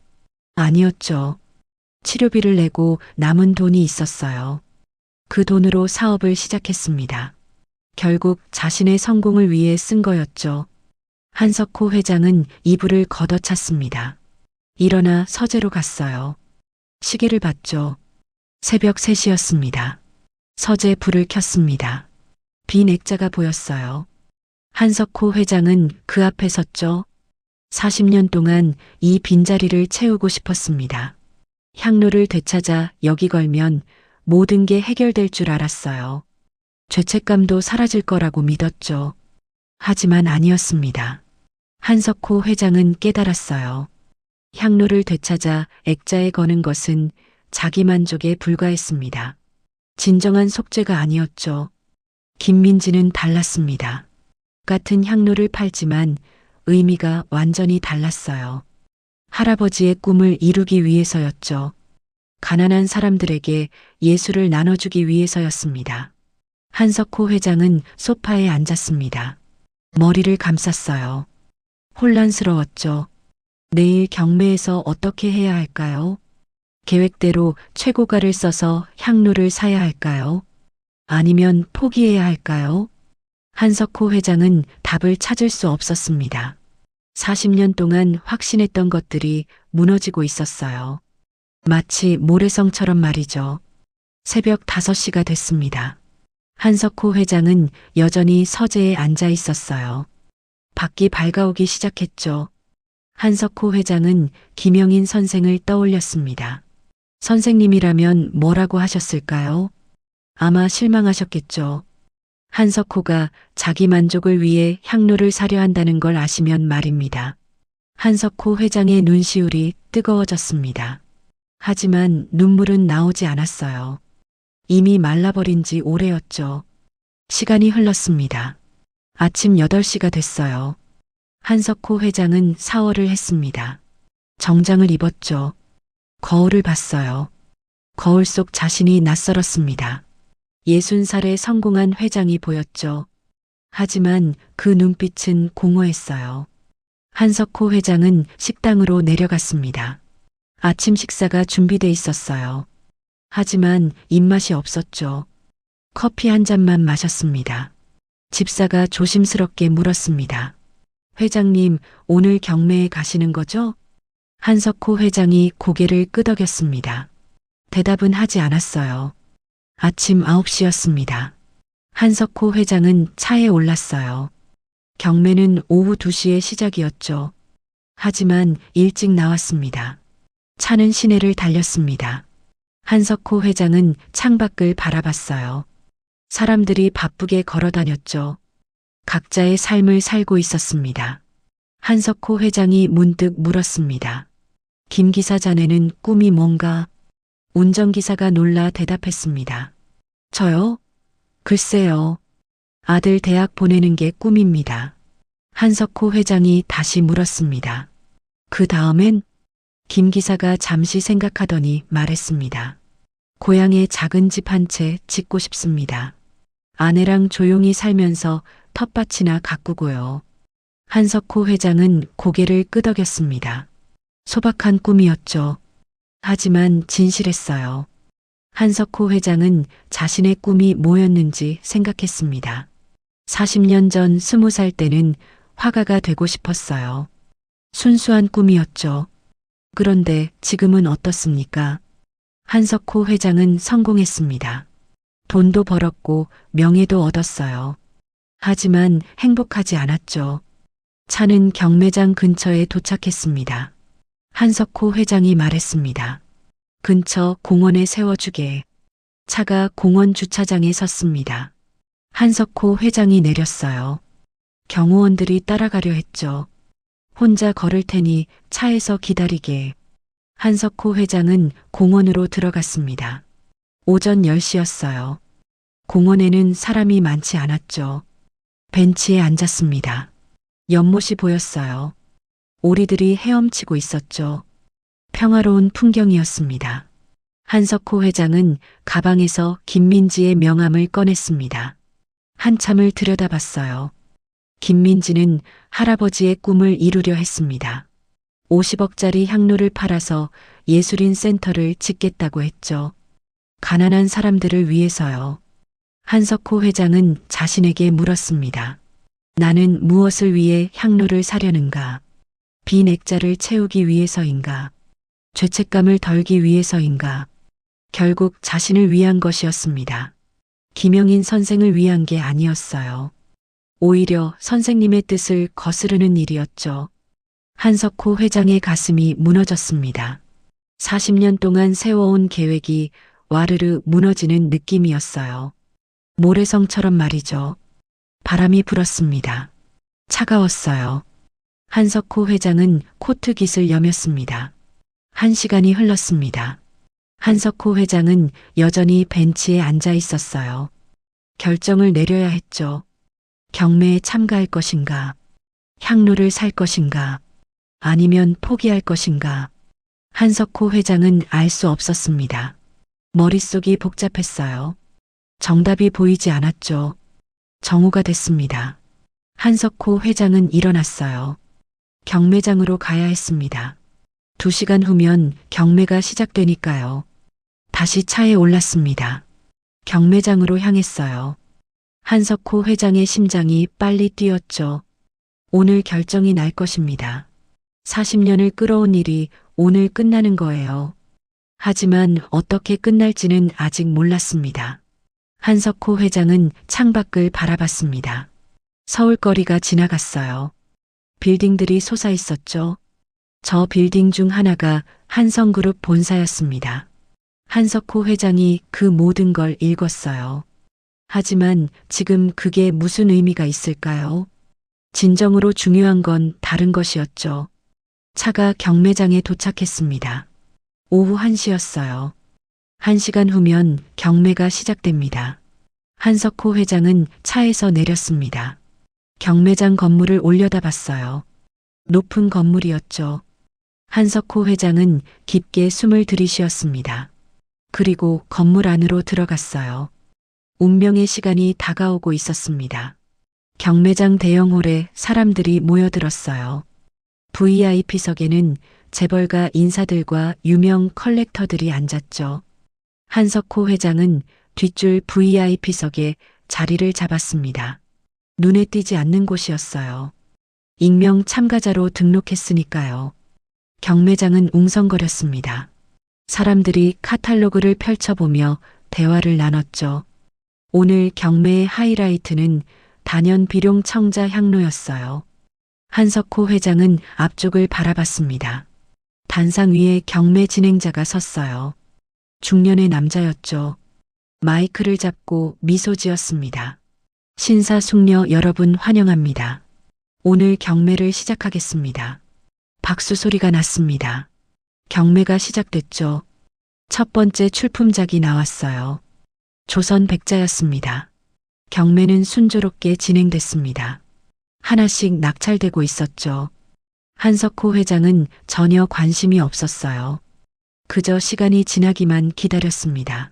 아니었죠. 치료비를 내고 남은 돈이 있었어요. 그 돈으로 사업을 시작했습니다. 결국 자신의 성공을 위해 쓴 거였죠. 한석호 회장은 이불을 걷어찼습니다. 일어나 서재로 갔어요. 시계를 봤죠. 새벽 3시였습니다. 서재 불을 켰습니다. 빈 액자가 보였어요. 한석호 회장은 그 앞에 섰죠. 40년 동안 이 빈자리를 채우고 싶었습니다. 향로를 되찾아 여기 걸면 모든 게 해결될 줄 알았어요. 죄책감도 사라질 거라고 믿었죠. 하지만 아니었습니다. 한석호 회장은 깨달았어요. 향로를 되찾아 액자에 거는 것은 자기 만족에 불과했습니다. 진정한 속죄가 아니었죠. 김민지는 달랐습니다. 같은 향로를 팔지만 의미가 완전히 달랐어요. 할아버지의 꿈을 이루기 위해서였죠. 가난한 사람들에게 예술을 나눠주기 위해서였습니다. 한석호 회장은 소파에 앉았습니다. 머리를 감쌌어요. 혼란스러웠죠. 내일 경매에서 어떻게 해야 할까요? 계획대로 최고가를 써서 향로를 사야 할까요? 아니면 포기해야 할까요? 한석호 회장은 답을 찾을 수 없었습니다. 40년 동안 확신했던 것들이 무너지고 있었어요. 마치 모래성처럼 말이죠. 새벽 5시가 됐습니다. 한석호 회장은 여전히 서재에 앉아 있었어요. 밖이 밝아오기 시작했죠. 한석호 회장은 김영인 선생을 떠올렸습니다. 선생님이라면 뭐라고 하셨을까요? 아마 실망하셨겠죠. 한석호가 자기 만족을 위해 향로를 사려 한다는 걸 아시면 말입니다. 한석호 회장의 눈시울이 뜨거워졌습니다. 하지만 눈물은 나오지 않았어요. 이미 말라버린 지 오래였죠. 시간이 흘렀습니다. 아침 8시가 됐어요. 한석호 회장은 샤워를 했습니다. 정장을 입었죠. 거울을 봤어요. 거울 속 자신이 낯설었습니다. 60살에 성공한 회장이 보였죠. 하지만 그 눈빛은 공허했어요. 한석호 회장은 식당으로 내려갔습니다. 아침 식사가 준비돼 있었어요. 하지만 입맛이 없었죠. 커피 한 잔만 마셨습니다. 집사가 조심스럽게 물었습니다. 회장님, 오늘 경매에 가시는 거죠? 한석호 회장이 고개를 끄덕였습니다. 대답은 하지 않았어요. 아침 9시였습니다. 한석호 회장은 차에 올랐어요. 경매는 오후 2시에 시작이었죠. 하지만 일찍 나왔습니다. 차는 시내를 달렸습니다. 한석호 회장은 창밖을 바라봤어요. 사람들이 바쁘게 걸어 다녔죠. 각자의 삶을 살고 있었습니다. 한석호 회장이 문득 물었습니다. 김 기사 자네는 꿈이 뭔가? 운전기사가 놀라 대답했습니다. 저요? 글쎄요. 아들 대학 보내는 게 꿈입니다. 한석호 회장이 다시 물었습니다. 그 다음엔? 김 기사가 잠시 생각하더니 말했습니다. 고향에 작은 집 한 채 짓고 싶습니다. 아내랑 조용히 살면서 텃밭이나 가꾸고요. 한석호 회장은 고개를 끄덕였습니다. 소박한 꿈이었죠. 하지만 진실했어요. 한석호 회장은 자신의 꿈이 뭐였는지 생각했습니다. 40년 전 20살 때는 화가가 되고 싶었어요. 순수한 꿈이었죠. 그런데 지금은 어떻습니까? 한석호 회장은 성공했습니다. 돈도 벌었고 명예도 얻었어요. 하지만 행복하지 않았죠. 차는 경매장 근처에 도착했습니다. 한석호 회장이 말했습니다. 근처 공원에 세워주게. 차가 공원 주차장에 섰습니다. 한석호 회장이 내렸어요. 경호원들이 따라가려 했죠. 혼자 걸을 테니 차에서 기다리게. 한석호 회장은 공원으로 들어갔습니다. 오전 10시였어요. 공원에는 사람이 많지 않았죠. 벤치에 앉았습니다. 연못이 보였어요. 오리들이 헤엄치고 있었죠. 평화로운 풍경이었습니다. 한석호 회장은 가방에서 김민지의 명함을 꺼냈습니다. 한참을 들여다봤어요. 김민지는 할아버지의 꿈을 이루려 했습니다. 50억짜리 향로를 팔아서 예술인 센터를 짓겠다고 했죠. 가난한 사람들을 위해서요. 한석호 회장은 자신에게 물었습니다. 나는 무엇을 위해 향로를 사려는가? 빈 액자를 채우기 위해서인가? 죄책감을 덜기 위해서인가? 결국 자신을 위한 것이었습니다. 김영인 선생을 위한 게 아니었어요. 오히려 선생님의 뜻을 거스르는 일이었죠. 한석호 회장의 가슴이 무너졌습니다. 40년 동안 세워온 계획이 와르르 무너지는 느낌이었어요. 모래성처럼 말이죠. 바람이 불었습니다. 차가웠어요. 한석호 회장은 코트깃을 여몄습니다. 1시간이 흘렀습니다. 한석호 회장은 여전히 벤치에 앉아 있었어요. 결정을 내려야 했죠. 경매에 참가할 것인가? 향로를 살 것인가? 아니면 포기할 것인가? 한석호 회장은 알 수 없었습니다. 머릿속이 복잡했어요. 정답이 보이지 않았죠. 정오가 됐습니다. 한석호 회장은 일어났어요. 경매장으로 가야 했습니다. 2시간 후면 경매가 시작되니까요. 다시 차에 올랐습니다. 경매장으로 향했어요. 한석호 회장의 심장이 빨리 뛰었죠. 오늘 결정이 날 것입니다. 40년을 끌어온 일이 오늘 끝나는 거예요. 하지만 어떻게 끝날지는 아직 몰랐습니다. 한석호 회장은 창밖을 바라봤습니다. 서울거리가 지나갔어요. 빌딩들이 솟아 있었죠. 저 빌딩 중 하나가 한성그룹 본사였습니다. 한석호 회장이 그 모든 걸 읽었어요. 하지만 지금 그게 무슨 의미가 있을까요? 진정으로 중요한 건 다른 것이었죠. 차가 경매장에 도착했습니다. 오후 1시였어요. 1시간 후면 경매가 시작됩니다. 한석호 회장은 차에서 내렸습니다. 경매장 건물을 올려다봤어요. 높은 건물이었죠. 한석호 회장은 깊게 숨을 들이쉬었습니다. 그리고 건물 안으로 들어갔어요. 운명의 시간이 다가오고 있었습니다. 경매장 대형홀에 사람들이 모여들었어요. VIP석에는 재벌가 인사들과 유명 컬렉터들이 앉았죠. 한석호 회장은 뒷줄 VIP석에 자리를 잡았습니다. 눈에 띄지 않는 곳이었어요. 익명 참가자로 등록했으니까요. 경매장은 웅성거렸습니다. 사람들이 카탈로그를 펼쳐보며 대화를 나눴죠. 오늘 경매의 하이라이트는 단연 비룡 청자 향로였어요. 한석호 회장은 앞쪽을 바라봤습니다. 단상 위에 경매 진행자가 섰어요. 중년의 남자였죠. 마이크를 잡고 미소 지었습니다. 신사숙녀 여러분 환영합니다. 오늘 경매를 시작하겠습니다. 박수 소리가 났습니다. 경매가 시작됐죠. 첫 번째 출품작이 나왔어요. 조선 백자였습니다. 경매는 순조롭게 진행됐습니다. 하나씩 낙찰되고 있었죠. 한석호 회장은 전혀 관심이 없었어요. 그저 시간이 지나기만 기다렸습니다.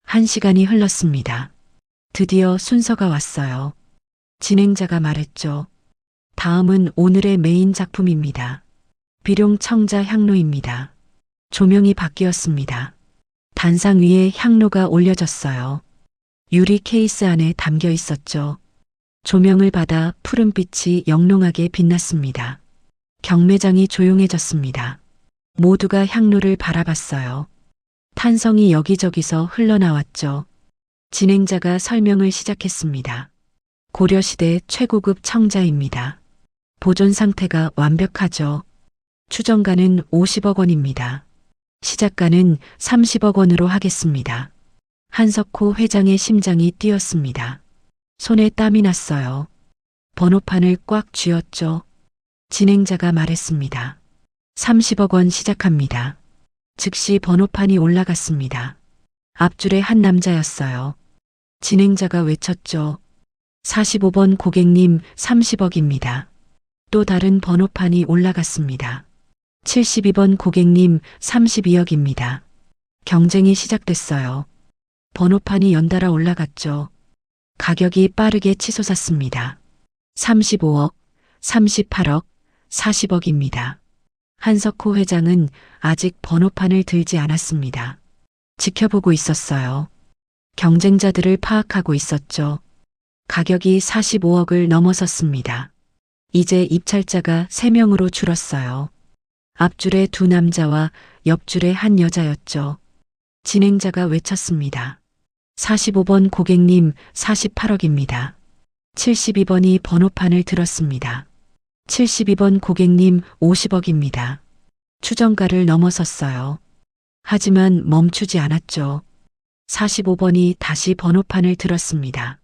1시간이 흘렀습니다. 드디어 순서가 왔어요. 진행자가 말했죠. 다음은 오늘의 메인 작품입니다. 비룡 청자 향로입니다. 조명이 바뀌었습니다. 단상 위에 향로가 올려졌어요. 유리 케이스 안에 담겨 있었죠. 조명을 받아 푸른빛이 영롱하게 빛났습니다. 경매장이 조용해졌습니다. 모두가 향로를 바라봤어요. 탄성이 여기저기서 흘러나왔죠. 진행자가 설명을 시작했습니다. 고려시대 최고급 청자입니다. 보존 상태가 완벽하죠. 추정가는 50억 원입니다. 시작가는 30억 원으로 하겠습니다. 한석호 회장의 심장이 뛰었습니다. 손에 땀이 났어요. 번호판을 꽉 쥐었죠. 진행자가 말했습니다. 30억 원 시작합니다. 즉시 번호판이 올라갔습니다. 앞줄에 한 남자였어요. 진행자가 외쳤죠. 45번 고객님 30억입니다. 또 다른 번호판이 올라갔습니다. 72번 고객님 32억입니다. 경쟁이 시작됐어요. 번호판이 연달아 올라갔죠. 가격이 빠르게 치솟았습니다. 35억, 38억, 40억입니다. 한석호 회장은 아직 번호판을 들지 않았습니다. 지켜보고 있었어요. 경쟁자들을 파악하고 있었죠. 가격이 45억을 넘어섰습니다. 이제 입찰자가 3명으로 줄었어요. 앞줄에 2 남자와 옆줄에 한 여자였죠. 진행자가 외쳤습니다. 45번 고객님 48억입니다. 72번이 번호판을 들었습니다. 72번 고객님 50억입니다. 추정가를 넘어섰어요. 하지만 멈추지 않았죠. 45번이 다시 번호판을 들었습니다.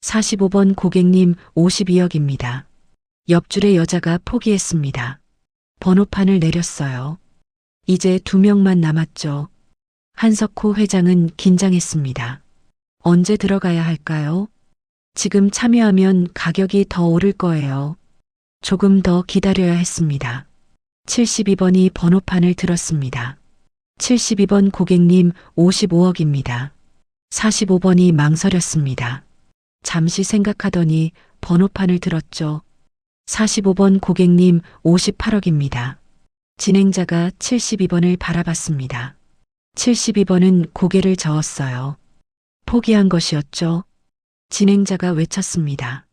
45번 고객님 52억입니다. 옆줄의 여자가 포기했습니다. 번호판을 내렸어요. 이제 2명만 남았죠. 한석호 회장은 긴장했습니다. 언제 들어가야 할까요? 지금 참여하면 가격이 더 오를 거예요. 조금 더 기다려야 했습니다. 72번이 번호판을 들었습니다. 72번 고객님 55억입니다. 45번이 망설였습니다. 잠시 생각하더니 번호판을 들었죠. 45번 고객님 58억입니다. 진행자가 72번을 바라봤습니다. 72번은 고개를 저었어요. 포기한 것이었죠. 진행자가 외쳤습니다.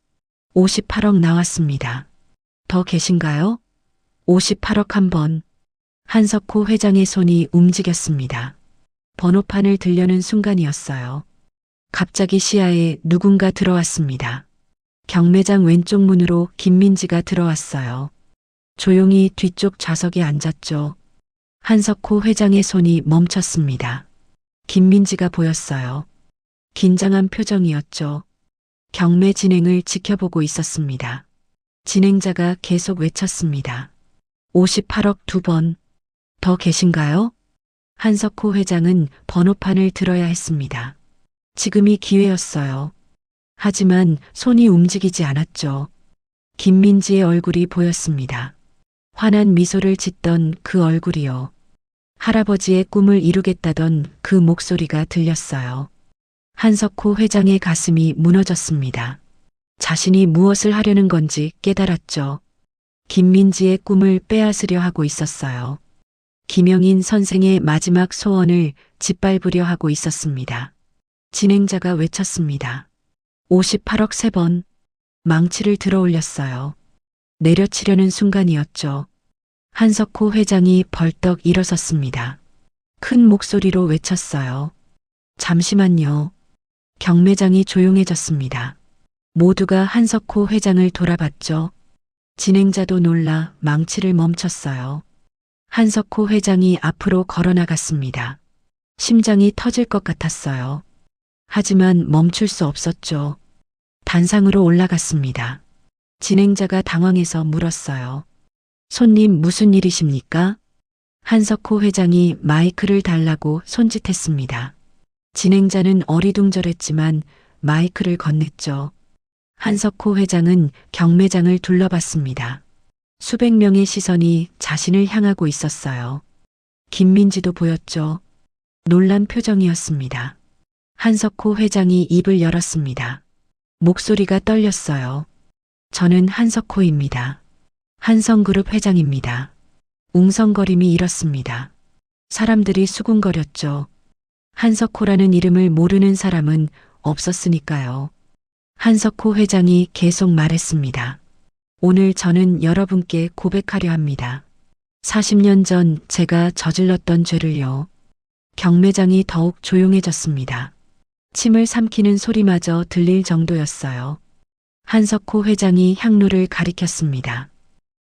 58억 나왔습니다. 더 계신가요? 58억 한 번. 한석호 회장의 손이 움직였습니다. 번호판을 들려는 순간이었어요. 갑자기 시야에 누군가 들어왔습니다. 경매장 왼쪽 문으로 김민지가 들어왔어요. 조용히 뒤쪽 좌석에 앉았죠. 한석호 회장의 손이 멈췄습니다. 김민지가 보였어요. 긴장한 표정이었죠. 경매 진행을 지켜보고 있었습니다. 진행자가 계속 외쳤습니다. 58억 2번. 더 계신가요? 한석호 회장은 번호판을 들어야 했습니다. 지금이 기회였어요. 하지만 손이 움직이지 않았죠. 김민지의 얼굴이 보였습니다. 환한 미소를 짓던 그 얼굴이요. 할아버지의 꿈을 이루겠다던 그 목소리가 들렸어요. 한석호 회장의 가슴이 무너졌습니다. 자신이 무엇을 하려는 건지 깨달았죠. 김민지의 꿈을 빼앗으려 하고 있었어요. 김영인 선생의 마지막 소원을 짓밟으려 하고 있었습니다. 진행자가 외쳤습니다. 58억 3번. 망치를 들어 올렸어요. 내려치려는 순간이었죠. 한석호 회장이 벌떡 일어섰습니다. 큰 목소리로 외쳤어요. 잠시만요. 경매장이 조용해졌습니다. 모두가 한석호 회장을 돌아봤죠. 진행자도 놀라 망치를 멈췄어요. 한석호 회장이 앞으로 걸어나갔습니다. 심장이 터질 것 같았어요. 하지만 멈출 수 없었죠. 단상으로 올라갔습니다. 진행자가 당황해서 물었어요. 손님 무슨 일이십니까? 한석호 회장이 마이크를 달라고 손짓했습니다. 진행자는 어리둥절했지만 마이크를 건넸죠. 한석호 회장은 경매장을 둘러봤습니다. 수백 명의 시선이 자신을 향하고 있었어요. 김민지도 보였죠. 놀란 표정이었습니다. 한석호 회장이 입을 열었습니다. 목소리가 떨렸어요. 저는 한석호입니다. 한성그룹 회장입니다. 웅성거림이 일었습니다. 사람들이 수군거렸죠. 한석호라는 이름을 모르는 사람은 없었으니까요. 한석호 회장이 계속 말했습니다. 오늘 저는 여러분께 고백하려 합니다. 40년 전 제가 저질렀던 죄를요. 경매장이 더욱 조용해졌습니다. 침을 삼키는 소리마저 들릴 정도였어요. 한석호 회장이 향로를 가리켰습니다.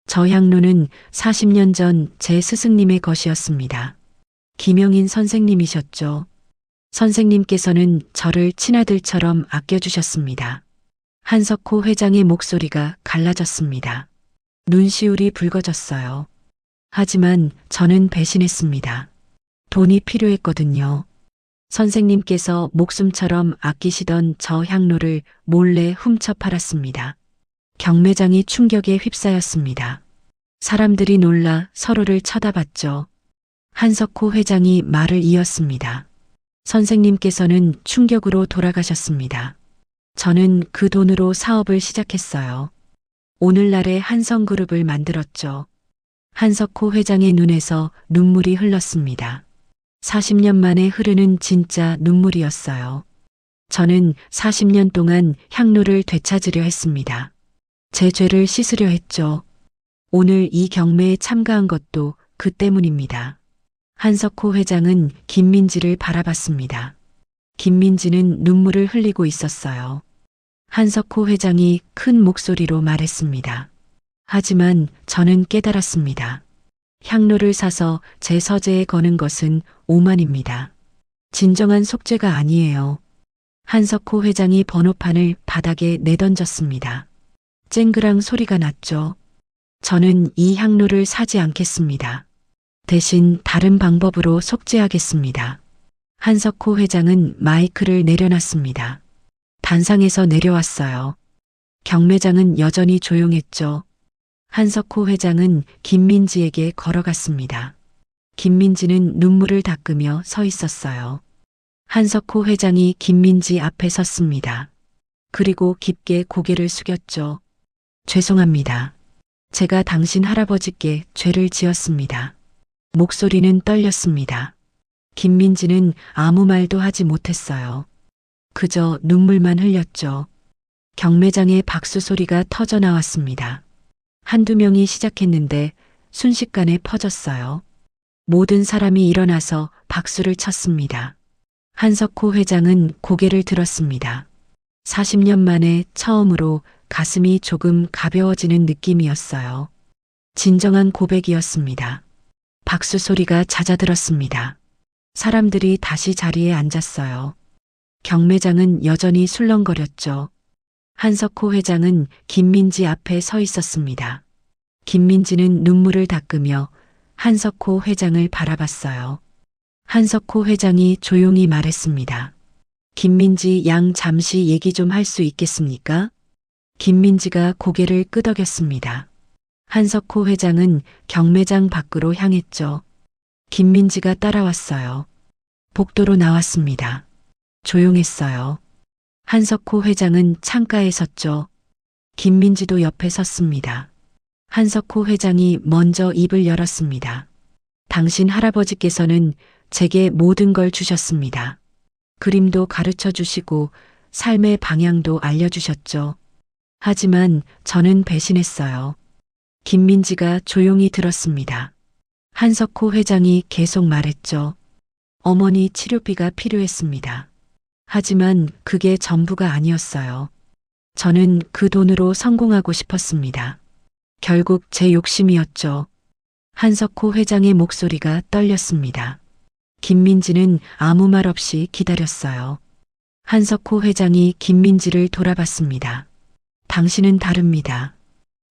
저 향로는 40년 전 제 스승님의 것이었습니다. 김영인 선생님이셨죠. 선생님께서는 저를 친아들처럼 아껴주셨습니다. 한석호 회장의 목소리가 갈라졌습니다. 눈시울이 붉어졌어요. 하지만 저는 배신했습니다. 돈이 필요했거든요. 선생님께서 목숨처럼 아끼시던 저 향로를 몰래 훔쳐 팔았습니다. 경매장이 충격에 휩싸였습니다. 사람들이 놀라 서로를 쳐다봤죠. 한석호 회장이 말을 이었습니다. 선생님께서는 충격으로 돌아가셨습니다. 저는 그 돈으로 사업을 시작했어요. 오늘날의 한성그룹을 만들었죠. 한석호 회장의 눈에서 눈물이 흘렀습니다. 40년 만에 흐르는 진짜 눈물이었어요. 저는 40년 동안 향로를 되찾으려 했습니다. 제 죄를 씻으려 했죠. 오늘 이 경매에 참가한 것도 그 때문입니다. 한석호 회장은 김민지를 바라봤습니다. 김민지는 눈물을 흘리고 있었어요. 한석호 회장이 큰 목소리로 말했습니다. 하지만 저는 깨달았습니다. 향로를 사서 제 서재에 거는 것은 오만입니다. 진정한 속죄가 아니에요. 한석호 회장이 번호판을 바닥에 내던졌습니다. 쨍그랑 소리가 났죠. 저는 이 향로를 사지 않겠습니다. 대신 다른 방법으로 속죄하겠습니다. 한석호 회장은 마이크를 내려놨습니다. 단상에서 내려왔어요. 경매장은 여전히 조용했죠. 한석호 회장은 김민지에게 걸어갔습니다. 김민지는 눈물을 닦으며 서 있었어요. 한석호 회장이 김민지 앞에 섰습니다. 그리고 깊게 고개를 숙였죠. 죄송합니다. 제가 당신 할아버지께 죄를 지었습니다. 목소리는 떨렸습니다. 김민지는 아무 말도 하지 못했어요. 그저 눈물만 흘렸죠. 경매장에 박수 소리가 터져 나왔습니다. 한두 명이 시작했는데 순식간에 퍼졌어요. 모든 사람이 일어나서 박수를 쳤습니다. 한석호 회장은 고개를 들었습니다. 40년 만에 처음으로 가슴이 조금 가벼워지는 느낌이었어요. 진정한 고백이었습니다. 박수 소리가 잦아들었습니다. 사람들이 다시 자리에 앉았어요. 경매장은 여전히 술렁거렸죠. 한석호 회장은 김민지 앞에 서 있었습니다. 김민지는 눈물을 닦으며 한석호 회장을 바라봤어요. 한석호 회장이 조용히 말했습니다. 김민지 양 잠시 얘기 좀 할 수 있겠습니까? 김민지가 고개를 끄덕였습니다. 한석호 회장은 경매장 밖으로 향했죠. 김민지가 따라왔어요. 복도로 나왔습니다. 조용했어요. 한석호 회장은 창가에 섰죠. 김민지도 옆에 섰습니다. 한석호 회장이 먼저 입을 열었습니다. 당신 할아버지께서는 제게 모든 걸 주셨습니다. 그림도 가르쳐 주시고 삶의 방향도 알려주셨죠. 하지만 저는 배신했어요. 김민지가 조용히 들었습니다. 한석호 회장이 계속 말했죠. 어머니 치료비가 필요했습니다. 하지만 그게 전부가 아니었어요. 저는 그 돈으로 성공하고 싶었습니다. 결국 제 욕심이었죠. 한석호 회장의 목소리가 떨렸습니다. 김민지는 아무 말 없이 기다렸어요. 한석호 회장이 김민지를 돌아봤습니다. 당신은 다릅니다.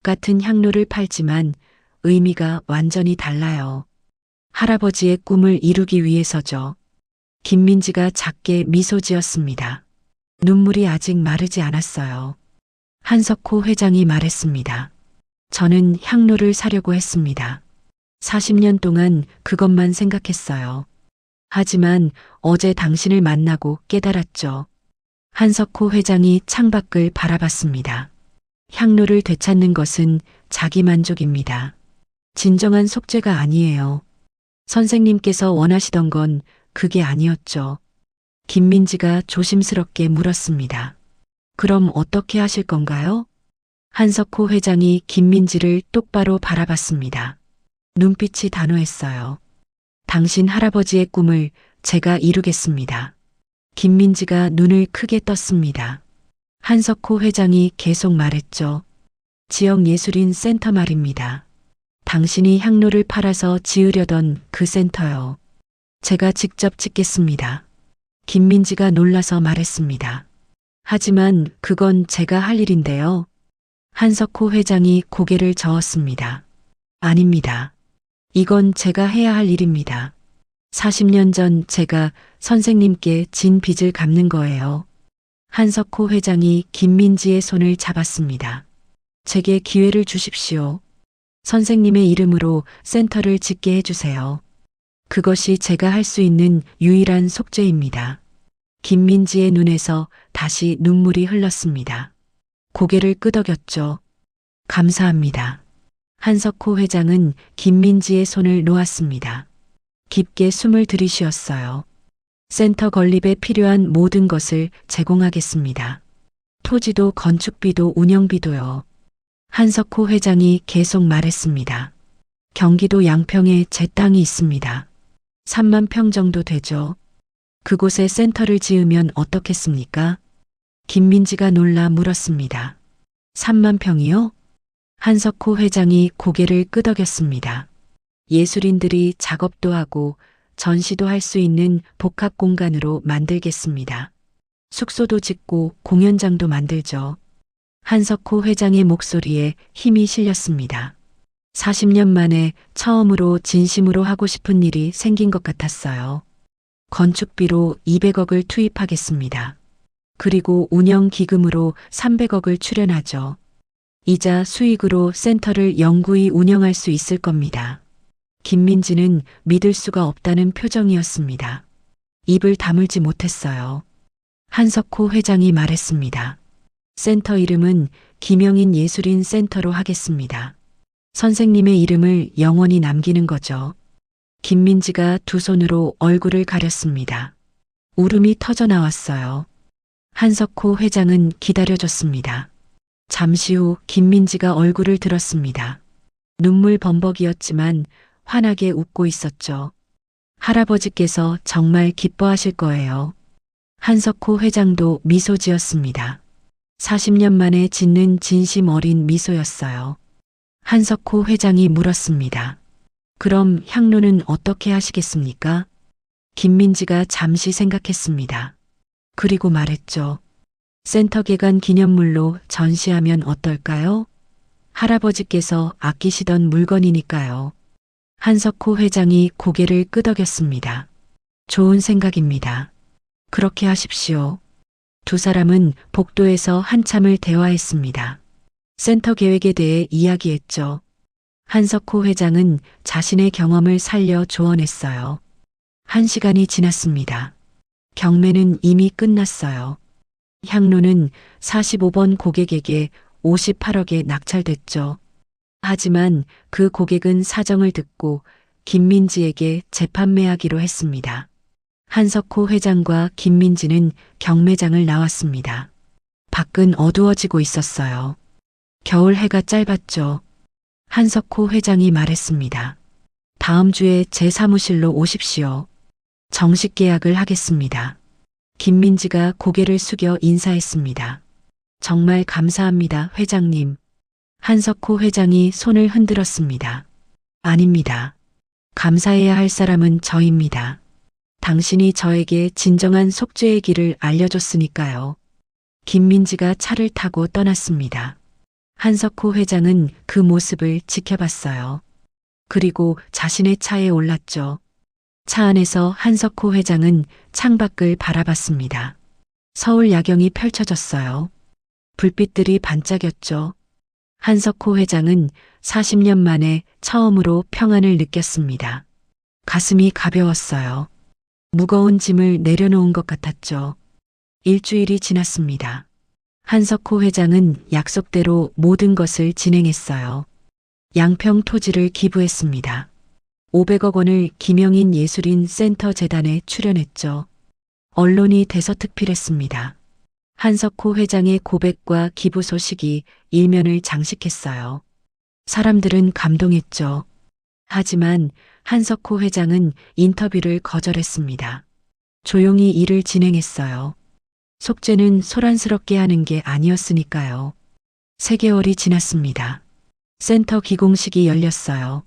같은 향로를 팔지만 의미가 완전히 달라요. 할아버지의 꿈을 이루기 위해서죠. 김민지가 작게 미소 지었습니다. 눈물이 아직 마르지 않았어요. 한석호 회장이 말했습니다. 저는 향로를 사려고 했습니다. 40년 동안 그것만 생각했어요. 하지만 어제 당신을 만나고 깨달았죠. 한석호 회장이 창밖을 바라봤습니다. 향로를 되찾는 것은 자기 만족입니다. 진정한 속죄가 아니에요. 선생님께서 원하시던 건 그게 아니었죠. 김민지가 조심스럽게 물었습니다. 그럼 어떻게 하실 건가요? 한석호 회장이 김민지를 똑바로 바라봤습니다. 눈빛이 단호했어요. 당신 할아버지의 꿈을 제가 이루겠습니다. 김민지가 눈을 크게 떴습니다. 한석호 회장이 계속 말했죠. 지역예술인 센터 말입니다. 당신이 향로를 팔아서 지으려던 그 센터요. 제가 직접 짓겠습니다. 김민지가 놀라서 말했습니다. 하지만 그건 제가 할 일인데요. 한석호 회장이 고개를 저었습니다. 아닙니다. 이건 제가 해야 할 일입니다. 40년 전 제가 선생님께 진 빚을 갚는 거예요. 한석호 회장이 김민지의 손을 잡았습니다. 제게 기회를 주십시오. 선생님의 이름으로 센터를 짓게 해주세요. 그것이 제가 할 수 있는 유일한 속죄입니다. 김민지의 눈에서 다시 눈물이 흘렀습니다. 고개를 끄덕였죠. 감사합니다. 한석호 회장은 김민지의 손을 놓았습니다. 깊게 숨을 들이쉬었어요. 센터 건립에 필요한 모든 것을 제공하겠습니다. 토지도 건축비도 운영비도요. 한석호 회장이 계속 말했습니다. 경기도 양평에 제 땅이 있습니다. 3만 평 정도 되죠. 그곳에 센터를 지으면 어떻겠습니까? 김민지가 놀라 물었습니다. 3만 평이요? 한석호 회장이 고개를 끄덕였습니다. 예술인들이 작업도 하고 전시도 할 수 있는 복합 공간으로 만들겠습니다. 숙소도 짓고 공연장도 만들죠. 한석호 회장의 목소리에 힘이 실렸습니다. 40년 만에 처음으로 진심으로 하고 싶은 일이 생긴 것 같았어요. 건축비로 200억을 투입하겠습니다. 그리고 운영기금으로 300억을 출연하죠. 이자 수익으로 센터를 영구히 운영할 수 있을 겁니다. 김민지는 믿을 수가 없다는 표정이었습니다. 입을 다물지 못했어요. 한석호 회장이 말했습니다. 센터 이름은 김영인 예술인 센터로 하겠습니다. 선생님의 이름을 영원히 남기는 거죠. 김민지가 두 손으로 얼굴을 가렸습니다. 울음이 터져 나왔어요. 한석호 회장은 기다려줬습니다. 잠시 후 김민지가 얼굴을 들었습니다. 눈물 범벅이었지만 환하게 웃고 있었죠. 할아버지께서 정말 기뻐하실 거예요. 한석호 회장도 미소 지었습니다. 40년 만에 짓는 진심 어린 미소였어요. 한석호 회장이 물었습니다. 그럼 향로는 어떻게 하시겠습니까? 김민지가 잠시 생각했습니다. 그리고 말했죠. 센터 개관 기념물로 전시하면 어떨까요? 할아버지께서 아끼시던 물건이니까요. 한석호 회장이 고개를 끄덕였습니다. 좋은 생각입니다. 그렇게 하십시오. 두 사람은 복도에서 한참을 대화했습니다. 센터 계획에 대해 이야기했죠. 한석호 회장은 자신의 경험을 살려 조언했어요. 1시간이 지났습니다. 경매는 이미 끝났어요. 향로는 45번 고객에게 58억에 낙찰됐죠. 하지만 그 고객은 사정을 듣고 김민지에게 재판매하기로 했습니다. 한석호 회장과 김민지는 경매장을 나왔습니다. 밖은 어두워지고 있었어요. 겨울 해가 짧았죠. 한석호 회장이 말했습니다. 다음 주에 제 사무실로 오십시오. 정식 계약을 하겠습니다. 김민지가 고개를 숙여 인사했습니다. 정말 감사합니다, 회장님. 한석호 회장이 손을 흔들었습니다. 아닙니다. 감사해야 할 사람은 저입니다. 당신이 저에게 진정한 속죄의 길을 알려줬으니까요. 김민지가 차를 타고 떠났습니다. 한석호 회장은 그 모습을 지켜봤어요. 그리고 자신의 차에 올랐죠. 차 안에서 한석호 회장은 창밖을 바라봤습니다. 서울 야경이 펼쳐졌어요. 불빛들이 반짝였죠. 한석호 회장은 40년 만에 처음으로 평안을 느꼈습니다. 가슴이 가벼웠어요. 무거운 짐을 내려놓은 것 같았죠. 일주일이 지났습니다. 한석호 회장은 약속대로 모든 것을 진행했어요. 양평 토지를 기부했습니다. 500억 원을 김영인 예술인 센터 재단에 출연했죠. 언론이 대서특필했습니다. 한석호 회장의 고백과 기부 소식이 일면을 장식했어요. 사람들은 감동했죠. 하지만 한석호 회장은 인터뷰를 거절했습니다. 조용히 일을 진행했어요. 속죄는 소란스럽게 하는 게 아니었으니까요. 3개월이 지났습니다. 센터 기공식이 열렸어요.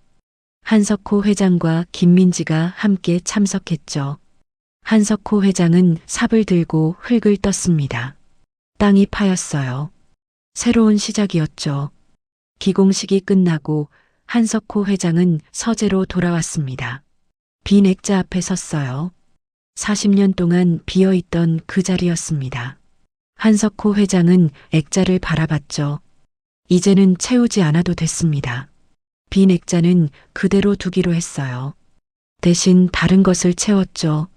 한석호 회장과 김민지가 함께 참석했죠. 한석호 회장은 삽을 들고 흙을 떴습니다. 땅이 파였어요. 새로운 시작이었죠. 기공식이 끝나고 한석호 회장은 서재로 돌아왔습니다. 빈 액자 앞에 섰어요. 40년 동안 비어있던 그 자리였습니다. 한석호 회장은 액자를 바라봤죠. 이제는 채우지 않아도 됐습니다. 빈 액자는 그대로 두기로 했어요. 대신 다른 것을 채웠죠.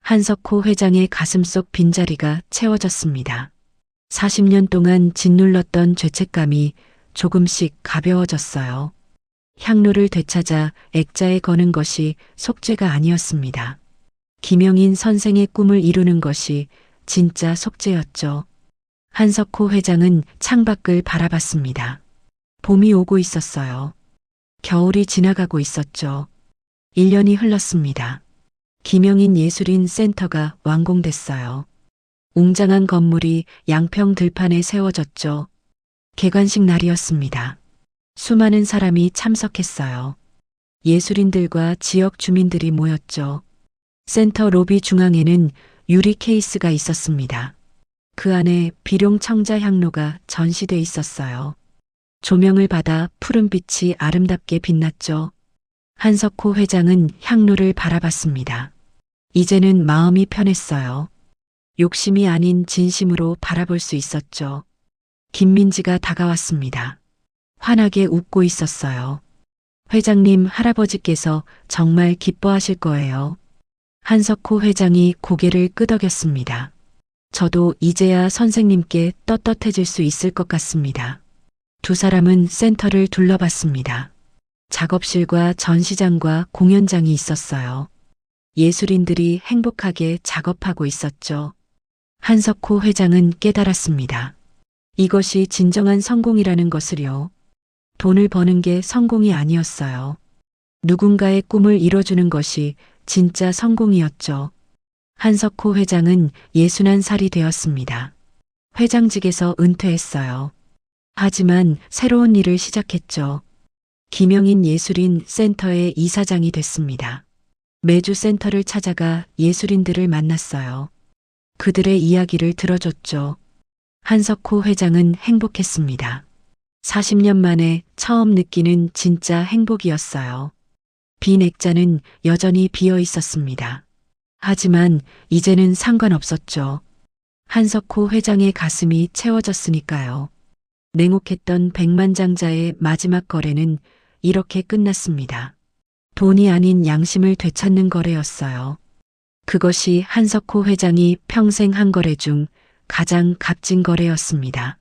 한석호 회장의 가슴속 빈자리가 채워졌습니다. 40년 동안 짓눌렀던 죄책감이 조금씩 가벼워졌어요. 향로를 되찾아 액자에 거는 것이 속죄가 아니었습니다. 김영인 선생의 꿈을 이루는 것이 진짜 속죄였죠. 한석호 회장은 창밖을 바라봤습니다. 봄이 오고 있었어요. 겨울이 지나가고 있었죠. 1년이 흘렀습니다. 김영인 예술인 센터가 완공됐어요. 웅장한 건물이 양평 들판에 세워졌죠. 개관식 날이었습니다. 수많은 사람이 참석했어요. 예술인들과 지역 주민들이 모였죠. 센터 로비 중앙에는 유리 케이스가 있었습니다. 그 안에 비룡 청자 향로가 전시돼 있었어요. 조명을 받아 푸른빛이 아름답게 빛났죠. 한석호 회장은 향로를 바라봤습니다. 이제는 마음이 편했어요. 욕심이 아닌 진심으로 바라볼 수 있었죠. 김민지가 다가왔습니다. 환하게 웃고 있었어요. 회장님, 할아버지께서 정말 기뻐하실 거예요. 한석호 회장이 고개를 끄덕였습니다. 저도 이제야 선생님께 떳떳해질 수 있을 것 같습니다. 두 사람은 센터를 둘러봤습니다. 작업실과 전시장과 공연장이 있었어요. 예술인들이 행복하게 작업하고 있었죠. 한석호 회장은 깨달았습니다. 이것이 진정한 성공이라는 것을요. 돈을 버는 게 성공이 아니었어요. 누군가의 꿈을 이뤄주는 것이 진짜 성공이었죠. 한석호 회장은 61살이 되었습니다. 회장직에서 은퇴했어요. 하지만 새로운 일을 시작했죠. 김영인 예술인 센터의 이사장이 됐습니다. 매주 센터를 찾아가 예술인들을 만났어요. 그들의 이야기를 들어줬죠. 한석호 회장은 행복했습니다. 40년 만에 처음 느끼는 진짜 행복이었어요. 빈 액자는 여전히 비어 있었습니다. 하지만 이제는 상관없었죠. 한석호 회장의 가슴이 채워졌으니까요. 냉혹했던 백만장자의 마지막 거래는 이렇게 끝났습니다. 돈이 아닌 양심을 되찾는 거래였어요. 그것이 한석호 회장이 평생 한 거래 중 가장 값진 거래였습니다.